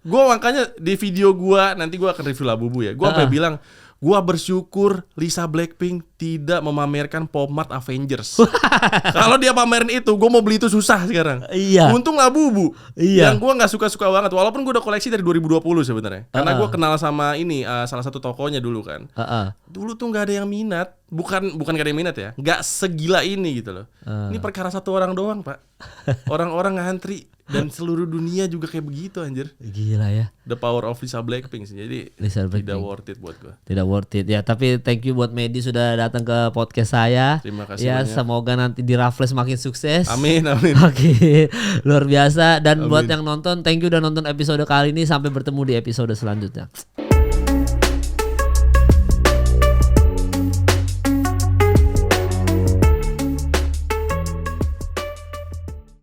makanya di video gua nanti gua akan review Labubu ya. Gua sampai bilang gua bersyukur Lisa Blackpink tidak memamerkan Popmart Avengers. Kalau dia pamerin itu, gua mau beli itu susah sekarang. Iya. Untung Labubu. Iya. Yang gua nggak suka-suka banget. Walaupun gua udah koleksi dari 2020 sebenarnya. Karena gua kenal sama ini salah satu tokonya dulu kan. Dulu tuh nggak ada yang minat. Bukan gak ada yang minat ya. Nggak segila ini gitu loh. Ini perkara satu orang doang pak. Orang-orang ngantri. Dan seluruh dunia juga kayak begitu anjir. Gila ya. The power of Lisa Blackpink sih. Jadi Lisa Blackpink. tidak worth it buat gua. Tidak worth it ya. Tapi thank you buat Medi sudah datang ke podcast saya. Terima kasih ya, banyak. semoga nanti di Raffles makin sukses. Amin. Oke, luar biasa. Dan Amin. buat yang nonton, thank you udah nonton episode kali ini. Sampai bertemu di episode selanjutnya.